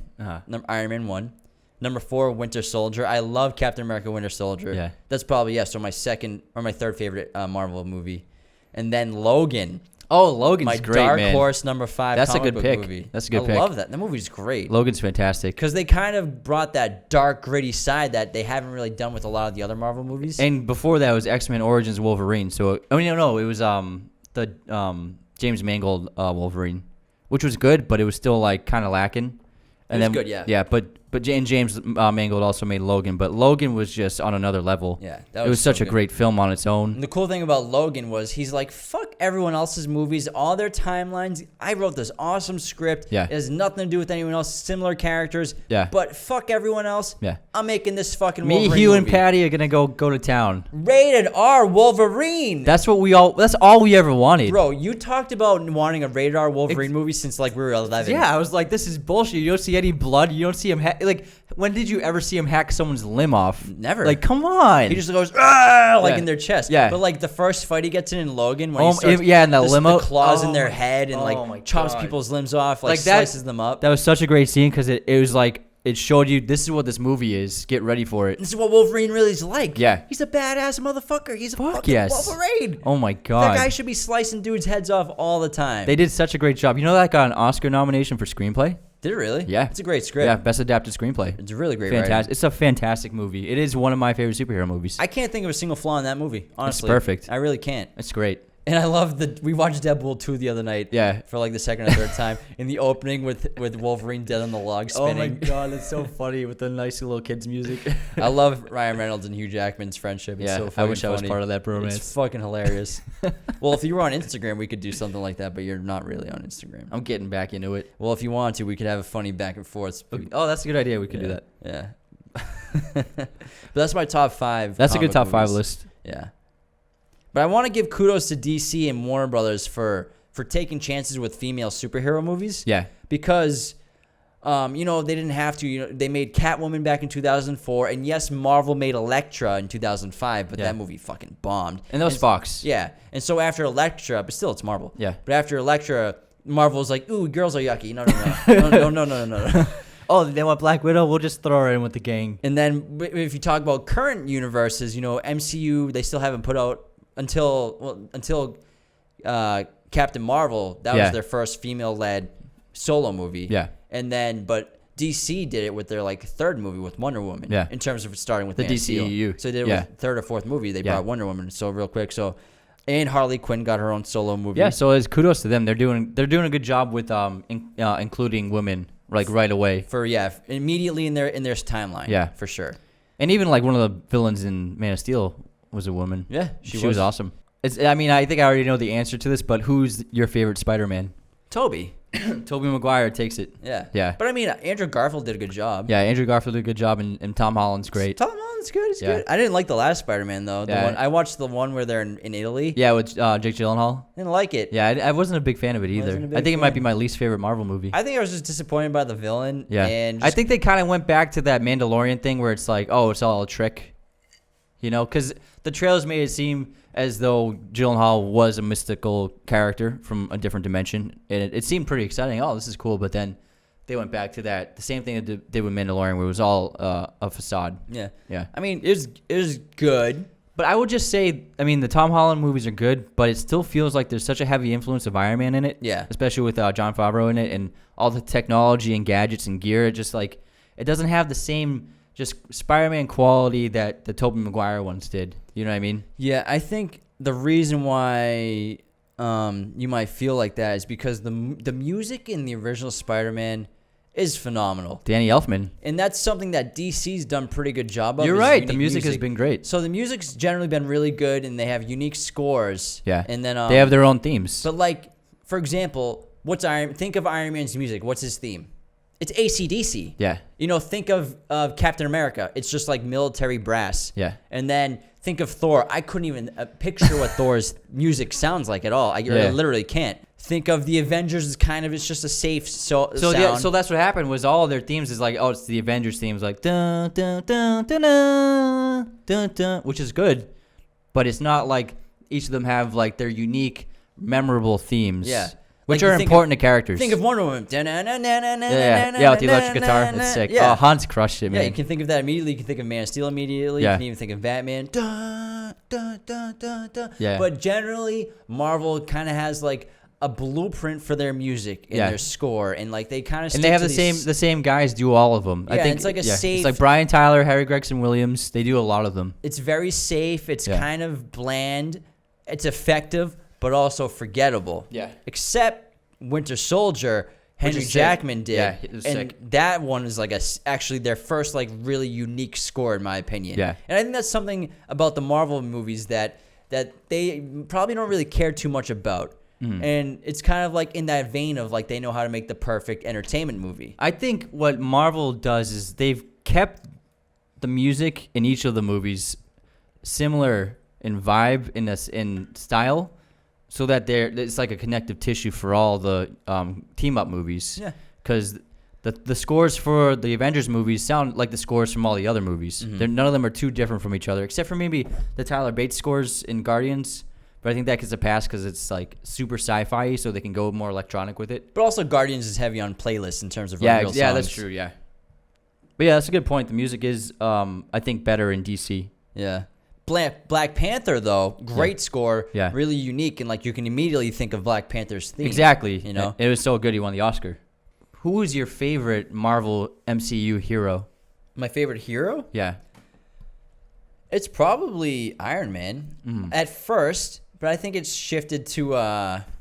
Iron Man 1. Number 4, Winter Soldier. I love Captain America: Winter Soldier. Yeah. That's probably so my second or my third favorite Marvel movie. And then Logan. Oh, Logan's my great, dark man. horse number 5. That's a comic good book pick. Movie. That's a good pick. I love that. That movie's great. Logan's fantastic. Because they kind of brought that dark, gritty side that they haven't really done with a lot of the other Marvel movies. And before that was X-Men Origins Wolverine. So no, it was the James Mangold Wolverine, which was good, but it was still like kind of lacking. And It was then good, yeah. Yeah, but James Mangold also made Logan, but Logan was just on another level. Yeah, it was such a great film on its own. And the cool thing about Logan was he's like, fuck everyone else's movies, all their timelines. I wrote this awesome script. Yeah. It has nothing to do with anyone else, similar characters. Yeah. But fuck everyone else. Yeah. I'm making this fucking Me, Wolverine Hugh, movie. and Patty are gonna go to town. Rated R Wolverine. That's all we ever wanted. Bro, you talked about wanting a rated R Wolverine movie since like we were 11. Yeah, I was like, this is bullshit. You don't see any blood. You don't see him like. When did you ever see him hack someone's limb off? Never. Like, come on. He just goes, "Ah!" like Yeah. in their chest. Yeah. But like the first fight he gets in Logan when he starts, in the limo, the claws in Oh their my- head and oh my like chops God. people's limbs off, like that- slices them up. That was such a great scene because it was like it showed you this is what this movie is. Get ready for it. This is what Wolverine really is like. Yeah. He's a badass motherfucker. He's a Fuck fucking yes. Wolverine. Oh my That God. guy should be slicing dudes' heads off all the time. They did such a great job. You know that got an Oscar nomination for screenplay? Did it really? Yeah. It's a great script. Yeah, best adapted screenplay. It's a really great Fantastic. writing. It's a fantastic movie. It is one of my favorite superhero movies. I can't think of a single flaw in that movie, honestly. perfect. I really can't. It's great. And I love we watched Deadpool 2 the other night. Yeah. For like the second or third time. In the opening with Wolverine dead on the log spinning. Oh my God, that's so funny with the nice little kids music. I love Ryan Reynolds and Hugh Jackman's friendship. It's so I fucking wish I was funny. part of that bromance. It's fucking hilarious. Well, if you were on Instagram, we could do something like that, but you're not really on Instagram. I'm getting back into it. Well, if you want to, we could have a funny back and forth. Oh, that's a good idea. We could do that. Yeah. But that's my top 5. That's a good comic top 5 movies. list. Yeah. But I want to give kudos to DC and Warner Brothers for taking chances with female superhero movies. Yeah. Because, they didn't have to. They made Catwoman back in 2004. And yes, Marvel made Elektra in 2005. But that movie fucking bombed. And that was Fox. Yeah. And so after Elektra, but still it's Marvel. Yeah. But after Elektra, Marvel's like, ooh, girls are yucky. No. Oh, they want Black Widow? We'll just throw her in with the gang. And then if you talk about current universes, MCU, they still haven't put out until Captain Marvel. That was their first female-led solo movie. Yeah. And then, but DC did it with their like third movie with Wonder Woman. Yeah. In terms of starting with The Man of Steel. DCEU. So they did it with third or fourth movie. They brought Wonder Woman. So real quick. And Harley Quinn got her own solo movie. Yeah, so it's kudos to them. They're doing a good job with including women like right away. Immediately in their timeline. Yeah. For sure. And even like one of the villains in Man of Steel was a woman. Yeah, she was awesome. I think I already know the answer to this, but who's your favorite Spider-Man? Tobey. Tobey Maguire takes it. Yeah. Yeah. But Andrew Garfield did a good job. Yeah, Andrew Garfield did a good job, and Tom Holland's great. Tom Holland's good. He's good. I didn't like the last Spider-Man though. I watched the one where they're in Italy. Yeah, with Jake Gyllenhaal. Didn't like it. Yeah, I wasn't a big fan of it either. I think it might be my least favorite Marvel movie. I think I was just disappointed by the villain. Yeah. And I think they kind of went back to that Mandalorian thing where it's like, oh, it's all a trick. Because the trailers made it seem as though Gyllenhaal was a mystical character from a different dimension. And it seemed pretty exciting. Oh, this is cool. But then they went back to that. The same thing they did with Mandalorian where it was all a facade. Yeah. Yeah. It was good. But I would just say, the Tom Holland movies are good, but it still feels like there's such a heavy influence of Iron Man in it. Yeah. Especially with Jon Favreau in it and all the technology and gadgets and gear. It just like, it doesn't have the same just Spider-Man quality that the Tobey Maguire ones did. You know what I mean? Yeah, I think the reason why you might feel like that is because the music in the original Spider-Man is phenomenal. Danny Elfman. And that's something that DC's done pretty good job of. You're right. The music has been great. So the music's generally been really good, and they have unique scores. Yeah. And then they have their own themes. But like, for example, think of Iron Man's music. What's his theme? It's AC/DC. Yeah. You know, think of Captain America. It's just like military brass. Yeah. And then think of Thor. I couldn't even picture what Thor's music sounds like at all. I literally can't. Think of the Avengers as it's just a safe sound. Yeah, so that's what happened was all of their themes is like, oh, it's the Avengers themes, like dun dun dun dun dun dun dun, which is good, but it's not like each of them have like their unique, memorable themes. Yeah. Which Like, are important to characters. Think of Wonder Woman. Yeah, with the electric guitar. It's sick. Yeah. Oh, Hans crushed it, man. Yeah, you can think of that immediately. You can think of Man of Steel immediately. Yeah. You can even think of Batman. Dun, dun, dun, dun, dun. Yeah. But generally, Marvel kind of has like a blueprint for their music and their score, and like they kind of and they have the same guys do all of them. Yeah, I think it's like a safe. It's like Brian Tyler, Harry Gregson Williams. They do a lot of them. It's very safe. It's kind of bland. It's effective, but also forgettable. Yeah. Except Winter Soldier, Henry Jackman did. Yeah, it was and sick. that one is like actually their first like really unique score in my opinion. Yeah. And I think that's something about the Marvel movies that they probably don't really care too much about. And it's kind of like in that vein of like they know how to make the perfect entertainment movie. I think what Marvel does is they've kept the music in each of the movies similar in vibe, in style, so that it's like a connective tissue for all the team up movies. Yeah. Because the scores for the Avengers movies sound like the scores from all the other movies. None of them are too different from each other, except for maybe the Tyler Bates scores in Guardians. But I think that gets a pass because it's like super sci-fi, so they can go more electronic with it. But also Guardians is heavy on playlists in terms of real songs. Yeah, that's true. Yeah. But yeah, that's a good point. The music is, I think, better in DC. Yeah. Black Panther, though, great score, really unique, and like you can immediately think of Black Panther's theme. Exactly. You know, it was so good. He won the Oscar. Who is your favorite Marvel MCU hero? My favorite hero? Yeah. It's probably Iron Man at first, but I think it's shifted to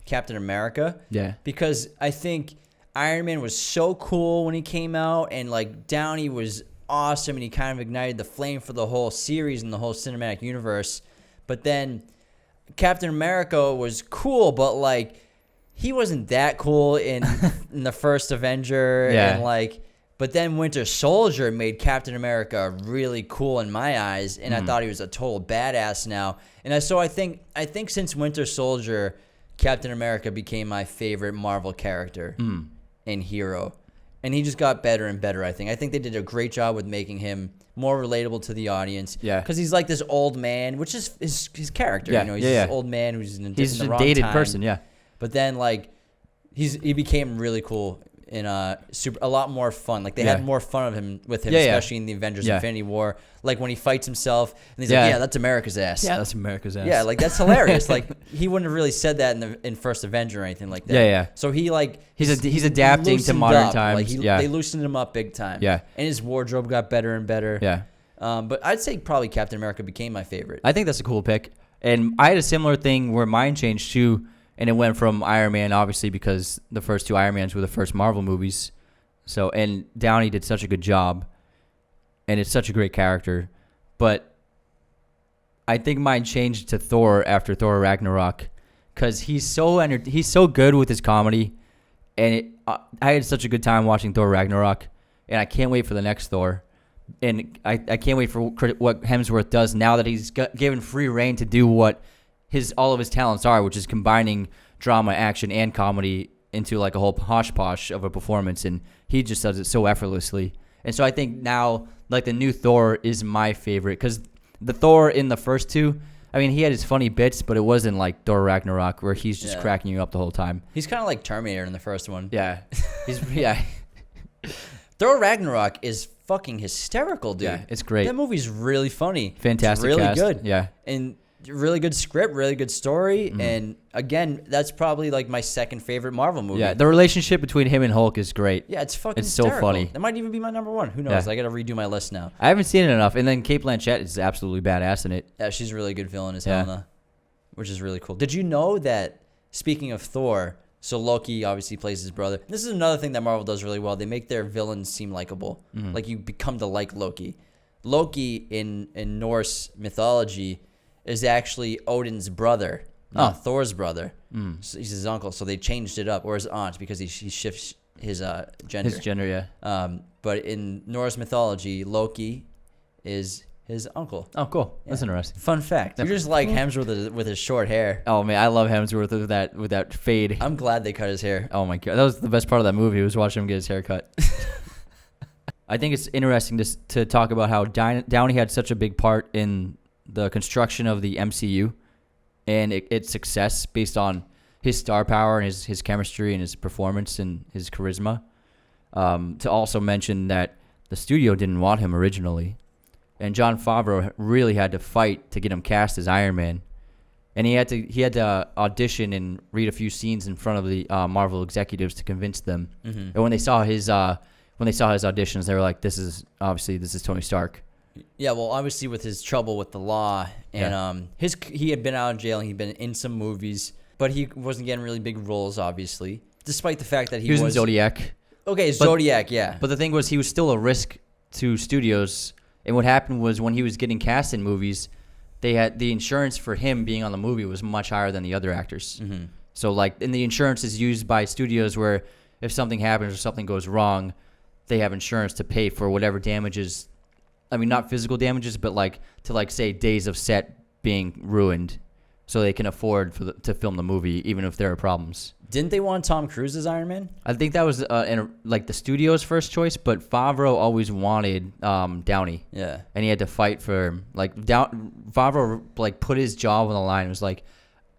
Captain America. Yeah. Because I think Iron Man was so cool when he came out, and like Downey was awesome, and he kind of ignited the flame for the whole series and the whole cinematic universe. But then Captain America was cool, but like he wasn't that cool in the first Avenger. And like, but then Winter Soldier made Captain America really cool in my eyes, and I thought he was a total badass now. And I think since Winter Soldier, Captain America became my favorite Marvel character and hero. And he just got better and better, I think. I think they did a great job with making him more relatable to the audience. Yeah. Because he's like this old man, which is his character. Yeah. You know, he's this old man who's in He's the a wrong dated time. person, yeah. But then, like, he became really cool and a lot more fun. Like, they had more fun with him, especially in the Avengers Infinity War. Like, when he fights himself, and he's like, yeah, that's America's ass. Yeah, that's America's ass. Yeah, like, that's hilarious. Like, he wouldn't have really said that in First Avenger or anything like that. Yeah. So he, like... He's adapting to modern times. Like, they loosened him up big time. Yeah. And his wardrobe got better and better. Yeah. But I'd say probably Captain America became my favorite. I think that's a cool pick. And I had a similar thing where mine changed too, and it went from Iron Man, obviously, because the first two Iron Mans were the first Marvel movies. So, and Downey did such a good job, and it's such a great character. But I think mine changed to Thor after Thor Ragnarok, because he's so good with his comedy, and I had such a good time watching Thor Ragnarok, and I can't wait for the next Thor. And I can't wait for what Hemsworth does now that he's given free reign to do what all of his talents are, which is combining drama, action, and comedy into like a whole posh of a performance, and he just does it so effortlessly. And so I think now, like, the new Thor is my favorite, because the Thor in the first two, I mean, he had his funny bits, but it wasn't like Thor Ragnarok where he's just cracking you up the whole time. He's kind of like Terminator in the first one. Yeah. Thor Ragnarok is fucking hysterical, dude. Yeah, it's great. That movie's really funny. Fantastic it's really cast. good. Yeah. And really good script, really good story. And again, that's probably like my second favorite Marvel movie. Yeah, the relationship between him and Hulk is great. Yeah, it's fucking so hysterical. funny. That might even be my number one. Who knows? Yeah. I got to redo my list now. I haven't seen it enough. And then Cate Blanchett is absolutely badass in it. Yeah, she's a really good villain as Helena, which is really cool. Did you know that, speaking of Thor, So Loki obviously plays his brother. This is another thing that Marvel does really well. They make their villains seem likable. Like you become to like Loki. Loki in Norse mythology is actually Odin's brother, not Thor's brother. So he's his uncle. So they changed it up, or his aunt, because he shifts his gender. His gender, yeah. But in Norse mythology, Loki is his uncle. Oh, cool. That's interesting. Fun fact. You just like Hemsworth with his short hair. Oh man, I love Hemsworth with that fade. I'm glad they cut his hair. Oh my god, that was the best part of that movie. Was watching him get his hair cut. I think it's interesting to talk about how Downey had such a big part in the construction of the MCU and its success based on his star power and his chemistry and his performance and his charisma. To also mention that the studio didn't want him originally. And Jon Favreau really had to fight to get him cast as Iron Man, and he had to audition and read a few scenes in front of the Marvel executives to convince them. And when they saw his auditions, they were like, "This is Tony Stark." Yeah, well, obviously with his trouble with the law, and he had been out of jail and he'd been in some movies, but he wasn't getting really big roles, obviously, despite the fact that he was in Zodiac. Okay, Zodiac, yeah. But the thing was, he was still a risk to studios. And what happened was when he was getting cast in movies, they had the insurance for him being on the movie was much higher than the other actors. So and the insurance is used by studios where if something happens or something goes wrong, they have insurance to pay for whatever damages. I mean, not physical damages, but say days of set being ruined, so they can afford to film the movie even if there are problems. Didn't they want Tom Cruise as Iron Man? I think that was the studio's first choice, but Favreau always wanted Downey. Yeah, and he had to fight for him. Favreau put his job on the line. It was like,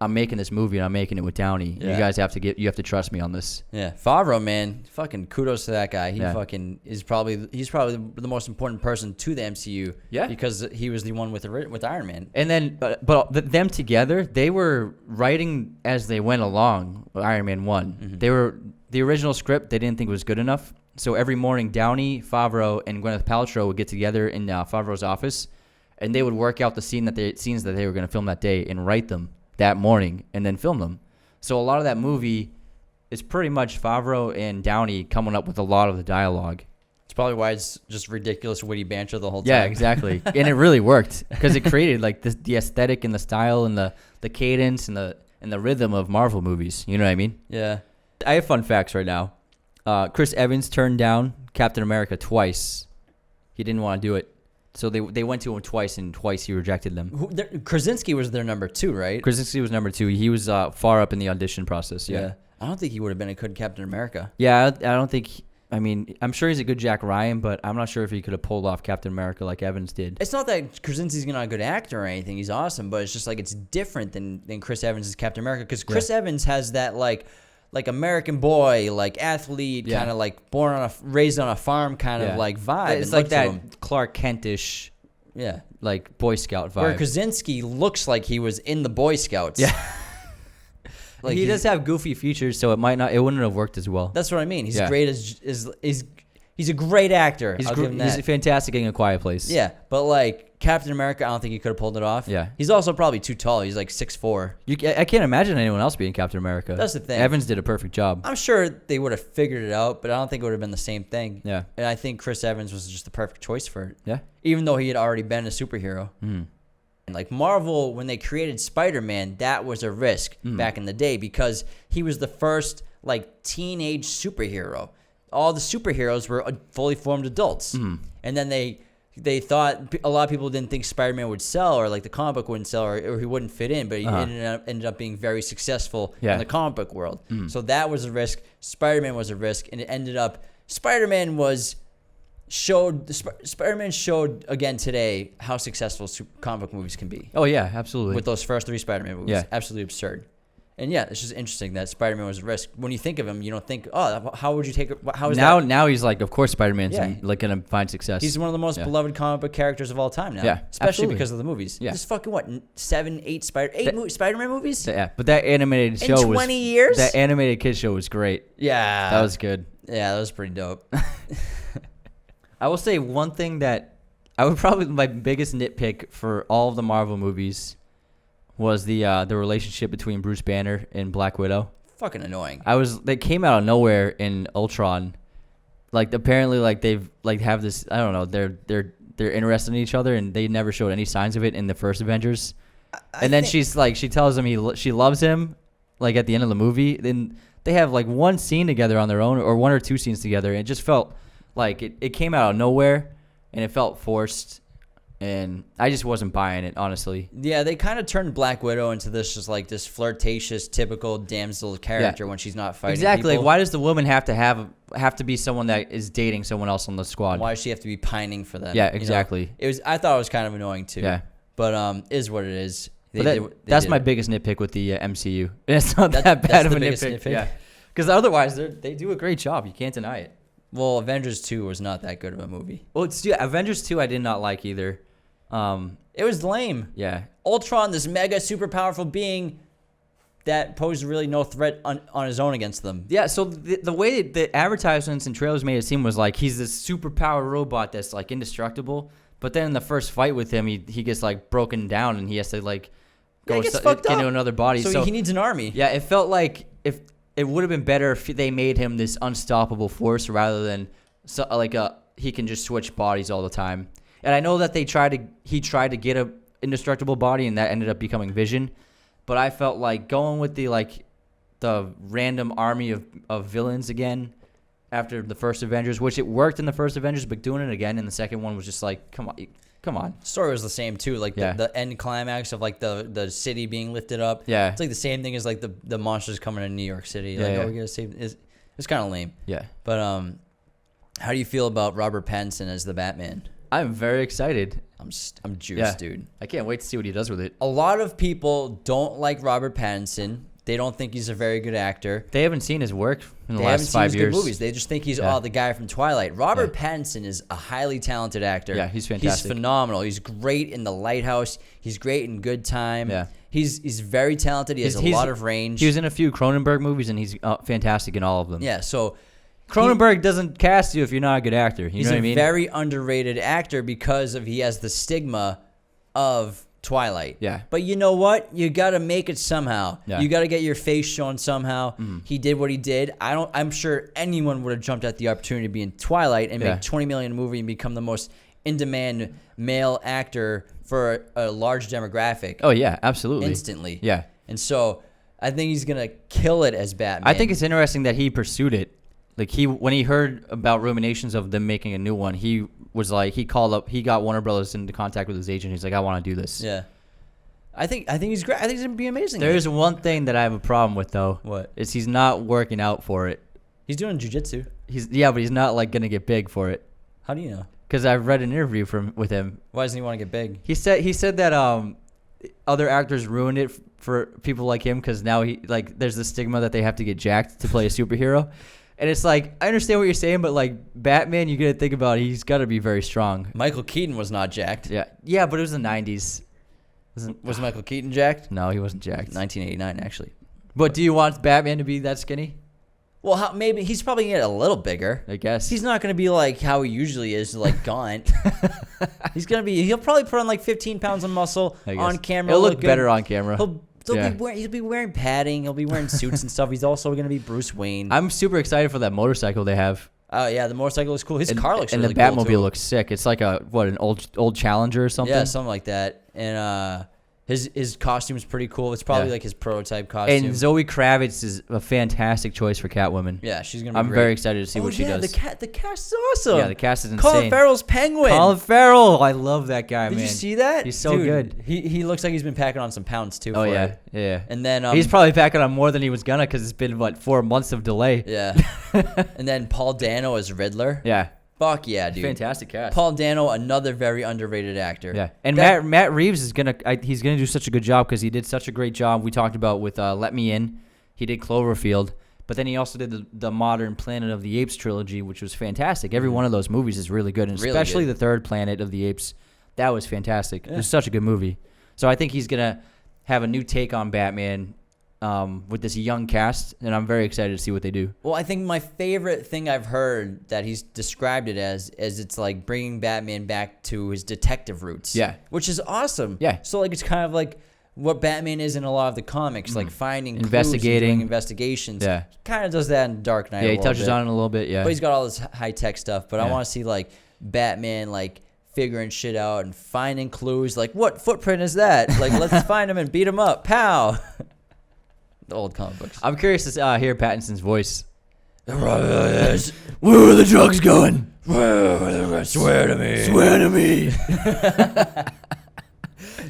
I'm making this movie and I'm making it with Downey. Yeah. You guys have to trust me on this. Yeah, Favreau, man, fucking kudos to that guy. He's probably the most important person to the MCU. Yeah, because he was the one with Iron Man. And then, but them together, they were writing as they went along. Iron Man 1. They were the original script. They didn't think it was good enough. So every morning, Downey, Favreau, and Gwyneth Paltrow would get together in Favreau's office, and they would work out the scenes that they were going to film that day and write them that morning and then film them. So a lot of that movie is pretty much Favreau and Downey coming up with a lot of the dialogue. It's probably why it's just ridiculous, witty banter the whole time. Yeah, exactly. And it really worked because it created the aesthetic and the style and the cadence and the rhythm of Marvel movies. You know what I mean? Yeah. I have fun facts right now. Chris Evans turned down Captain America twice. He didn't want to do it. So they went to him twice, and twice he rejected them. Krasinski was their number 2, right? Krasinski was number 2. He was far up in the audition process. Yeah. I don't think he would have been a good Captain America. Yeah, I don't think. I mean, I'm sure he's a good Jack Ryan, but I'm not sure if he could have pulled off Captain America like Evans did. It's not that Krasinski's not a good actor or anything. He's awesome, but it's just it's different than Chris Evans as Captain America, because Chris Evans has that American boy, athlete, kind of raised on a farm kind of vibe. It's like that Clark Kentish, Boy Scout vibe. Where Krasinski looks like he was in the Boy Scouts. Yeah. He does have goofy features, so it wouldn't have worked as well. That's what I mean. He's great he's a great actor. He's fantastic in A Quiet Place. Yeah, but Captain America, I don't think he could have pulled it off. Yeah. He's also probably too tall. He's 6'4". I can't imagine anyone else being Captain America. That's the thing. Evans did a perfect job. I'm sure they would have figured it out, but I don't think it would have been the same thing. Yeah. And I think Chris Evans was just the perfect choice for it. Yeah. Even though he had already been a superhero. And Marvel, when they created Spider-Man, that was a risk back in the day, because he was the first teenage superhero. All the superheroes were fully formed adults. And then they thought, a lot of people didn't think Spider-Man would sell, or the comic book wouldn't sell, or he wouldn't fit in, but he ended up being very successful in the comic book world. So that was a risk. Spider-Man was a risk, and it ended up Spider-Man showed again today how successful comic book movies can be. Oh yeah, absolutely. With those first 3 Spider-Man movies. Yeah. Absolutely absurd. And yeah, it's just interesting that Spider-Man was a risk. When you think of him, you don't think, how would you take it? How is that? Now he's of course Spider-Man's gonna find success. He's one of the most beloved comic book characters of all time now. Yeah, especially absolutely. because of the movies. Yeah. There's fucking 8 Spider-Man movies? Yeah, but that animated show in 20 years? That animated kid show was great. Yeah. That was good. Yeah, that was pretty dope. I will say one thing that my biggest nitpick for all of the Marvel movies was the relationship between Bruce Banner and Black Widow. fucking annoying. They came out of nowhere in Ultron. Like apparently like they've like have this, I don't know, they're interested in each other and they never showed any signs of it in the first Avengers. And then she's like, she tells him she loves him like at the end of the movie. Then they have like one scene together on their own or one or two scenes together. And it just felt like it came out of nowhere and it felt forced. And I just wasn't buying it, honestly. Yeah, they kind of turned Black Widow into this just like this flirtatious, typical damsel character when she's not fighting exactly. people. Like, why does the woman have to be someone that is dating someone else on the squad? Why does she have to be pining for them? Yeah, exactly. I thought it was kind of annoying too. Yeah, but is what it is. That's my biggest nitpick with the MCU. It's not that bad of a nitpick. Yeah, because otherwise they do a great job. You can't deny it. Well, Avengers 2 was not that good of a movie. Well, Avengers 2 I did not like either. It was lame. Yeah. Ultron, this mega super powerful being that posed really no threat on his own against them. Yeah, so the way the advertisements and trailers made it seem was like he's this superpowered robot that's like indestructible. But then in the first fight with him, he gets like broken down and he has to like go into another body. So he needs an army. Yeah, it felt like if it would have been better if they made him this unstoppable force rather than he can just switch bodies all the time. And I know that he tried to get a indestructible body and that ended up becoming Vision. But I felt like going with the random army of villains again after the first Avengers, which it worked in the first Avengers, but doing it again in the second one was just like, come on. The story was the same too, like the end climax of like the city being lifted up. Yeah, it's like the same thing as like the monsters coming to New York City. Like, we gotta save. It's kind of lame. Yeah, but how do you feel about Robert Pattinson as the Batman? I'm very excited. I'm juiced, dude. I can't wait to see what he does with it. A lot of people don't like Robert Pattinson. They don't think he's a very good actor. They haven't seen his work in the last 5 years. They haven't seen his good movies. They just think he's the guy from Twilight. Robert Pattinson is a highly talented actor. Yeah, he's fantastic. He's phenomenal. He's great in The Lighthouse. He's great in Good Time. Yeah. He's very talented. He has a lot of range. He was in a few Cronenberg movies, and he's fantastic in all of them. Yeah, so Cronenberg doesn't cast you if you're not a good actor. You know what I mean? He's a very underrated actor because he has the stigma of Twilight. Yeah. But you know what? You got to make it somehow. Yeah. You got to get your face shown somehow. Mm-hmm. He did what he did. I'm sure anyone would have jumped at the opportunity to be in Twilight and make $20 million a movie and become the most in-demand male actor for a large demographic. Oh, yeah, absolutely. Instantly. Yeah. And so I think he's going to kill it as Batman. I think it's interesting that he pursued it. Like when he heard about ruminations of them making a new one, he was like, he got Warner Brothers into contact with his agent. He's like, I want to do this. Yeah. I think he's great. I think he's gonna be amazing. There's one thing that I have a problem with though. What? Is he's not working out for it. He's doing jiu-jitsu. But he's not like gonna get big for it. How do you know? Because I've read an interview with him. Why doesn't he want to get big? He said that other actors ruined it for people like him because now there's the stigma that they have to get jacked to play a superhero. And it's like, I understand what you're saying, but like Batman, you got to think about he's got to be very strong. Michael Keaton was not jacked. Yeah, but it was the 90s. Was Michael Keaton jacked? No, he wasn't jacked. 1989, actually. But do you want Batman to be that skinny? Well, maybe he's probably going to get a little bigger. I guess. He's not going to be like how he usually is, like gaunt. He'll probably put on like 15 pounds of muscle on camera. He'll look better on camera. He'll be wearing padding. He'll be wearing suits and stuff. He's also going to be Bruce Wayne. I'm super excited for that motorcycle they have. Oh yeah, the motorcycle is cool. His car looks really cool. And the Batmobile looks sick. It's like an old Challenger or something. Yeah, something like that. And his costume is pretty cool. It's probably like his prototype costume. And Zoe Kravitz is a fantastic choice for Catwoman. Yeah, she's gonna be I'm great. very excited to see what she does. The cast is awesome. Yeah, the cast is insane. Colin Farrell's Penguin. Colin Farrell, I love that guy, man. Did you see that? He's so good. He looks like he's been packing on some pounds too. Oh yeah, yeah. And then he's probably packing on more than he was gonna because it's been 4 months of delay. Yeah. And then Paul Dano as Riddler. Yeah. Fuck yeah, dude. Fantastic cast. Paul Dano, another very underrated actor. Yeah. And Matt Reeves is he's gonna do such a good job because he did such a great job. We talked about with Let Me In. He did Cloverfield, but then he also did the modern Planet of the Apes trilogy, which was fantastic. Every one of those movies is really good, and especially the third Planet of the Apes. That was fantastic. Yeah. It was such a good movie. So I think he's gonna have a new take on Batman. With this young cast, and I'm very excited to see what they do. Well, I think my favorite thing I've heard that he's described it as it's like bringing Batman back to his detective roots. Yeah. Which is awesome. Yeah. So, like, it's kind of like what Batman is in a lot of the comics, like finding clues and Investigating. doing investigations. Yeah. Kind of does that in Dark Knight. Yeah, a he little touches bit. on it a little bit. Yeah. But he's got all this high tech stuff. But I Yeah. want to see like Batman like figuring shit out and finding clues. Like, what footprint is that? Like, let's find him and beat him up. Pow. The old comic books. I'm curious to hear Pattinson's voice. Where are the drugs going? Swear to me. Swear to me.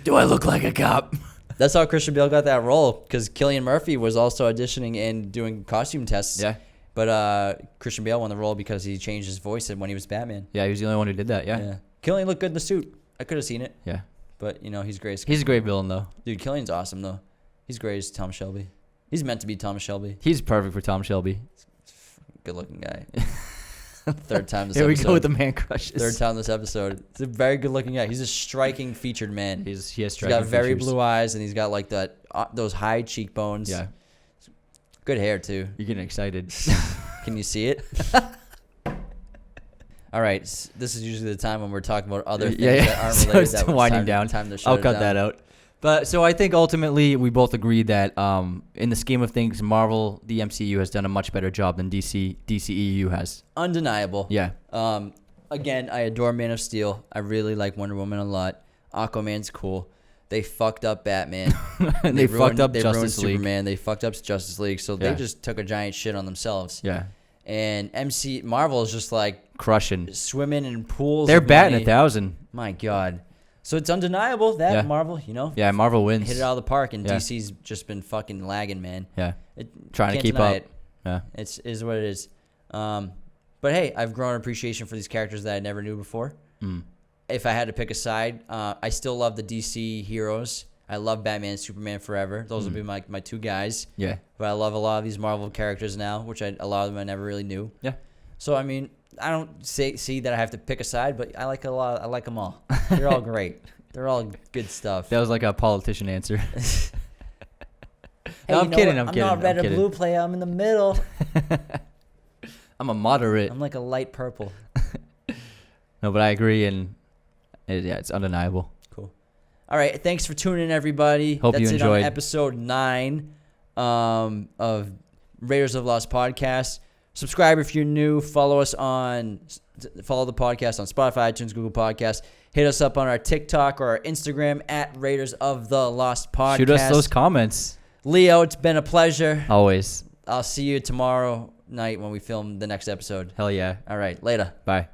Do I look like a cop? That's how Christian Bale got that role, because Cillian Murphy was also auditioning and doing costume tests. Yeah. But Christian Bale won the role because he changed his voice when he was Batman. Yeah, he was the only one who did that. Yeah. Cillian looked good in the suit. I could have seen it. Yeah. But, you know, he's great. He's a great villain, though. Dude, Cillian's awesome, though. He's great as Tom Shelby. He's meant to be Tom Shelby. He's perfect for Tom Shelby. Good-looking guy. Third time this Here episode. we go with the man crushes. Third time this episode. He's a very good-looking guy. He's a striking featured man. He has He's striking got very features. blue eyes, and he's got, like, that those high cheekbones. Yeah. Good hair, too. You're getting excited. Can you see it? All right. This is usually the time when we're talking about other things that aren't So related. it's That was winding down. Time to shut I'll it cut down. that out. But so I think ultimately we both agree that in the scheme of things, Marvel, the MCU has done a much better job than DCEU has. Undeniable. Yeah. Again, I adore Man of Steel. I really like Wonder Woman a lot. Aquaman's cool. They fucked up Batman. They fucked up They ruined Justice League. Superman. They fucked up Justice League. So Yeah. they just took a giant shit on themselves. Yeah. And Marvel is just like Crushing. swimming in pools. They're of batting money. 1,000. My God. So it's undeniable that Yeah. Marvel, you know, Yeah, Marvel wins. hit it out of the park, and Yeah. DC's just been fucking lagging, man. Yeah. It, Trying to can't keep deny up. It. Yeah. It's is what it is. But hey, I've grown appreciation for these characters that I never knew before. If I had to pick a side, I still love the DC heroes. I love Batman, Superman forever. Those would be my two guys. Yeah. But I love a lot of these Marvel characters now, which a lot of them I never really knew. Yeah. So I mean, I don't see that I have to pick a side, but I like a lot. I like them all. They're all great. They're all good stuff. That was like a politician answer. Hey, No, I'm you know kidding. what? I'm I'm kidding. not I'm red or kidding. blue player. I'm in the middle. I'm a moderate. I'm like a light purple. No, but I agree, and yeah, it's undeniable. Cool. All right. Thanks for tuning in, everybody. Hope That's you it enjoyed. on episode 9 of Raiders of Lost podcast. Subscribe if you're new. Follow the podcast on Spotify, iTunes, Google Podcasts. Hit us up on our TikTok or our Instagram at Raiders of the Lost podcast. Shoot us those comments. Leo, it's been a pleasure. Always. I'll see you tomorrow night when we film the next episode. Hell yeah. All right. Later. Bye.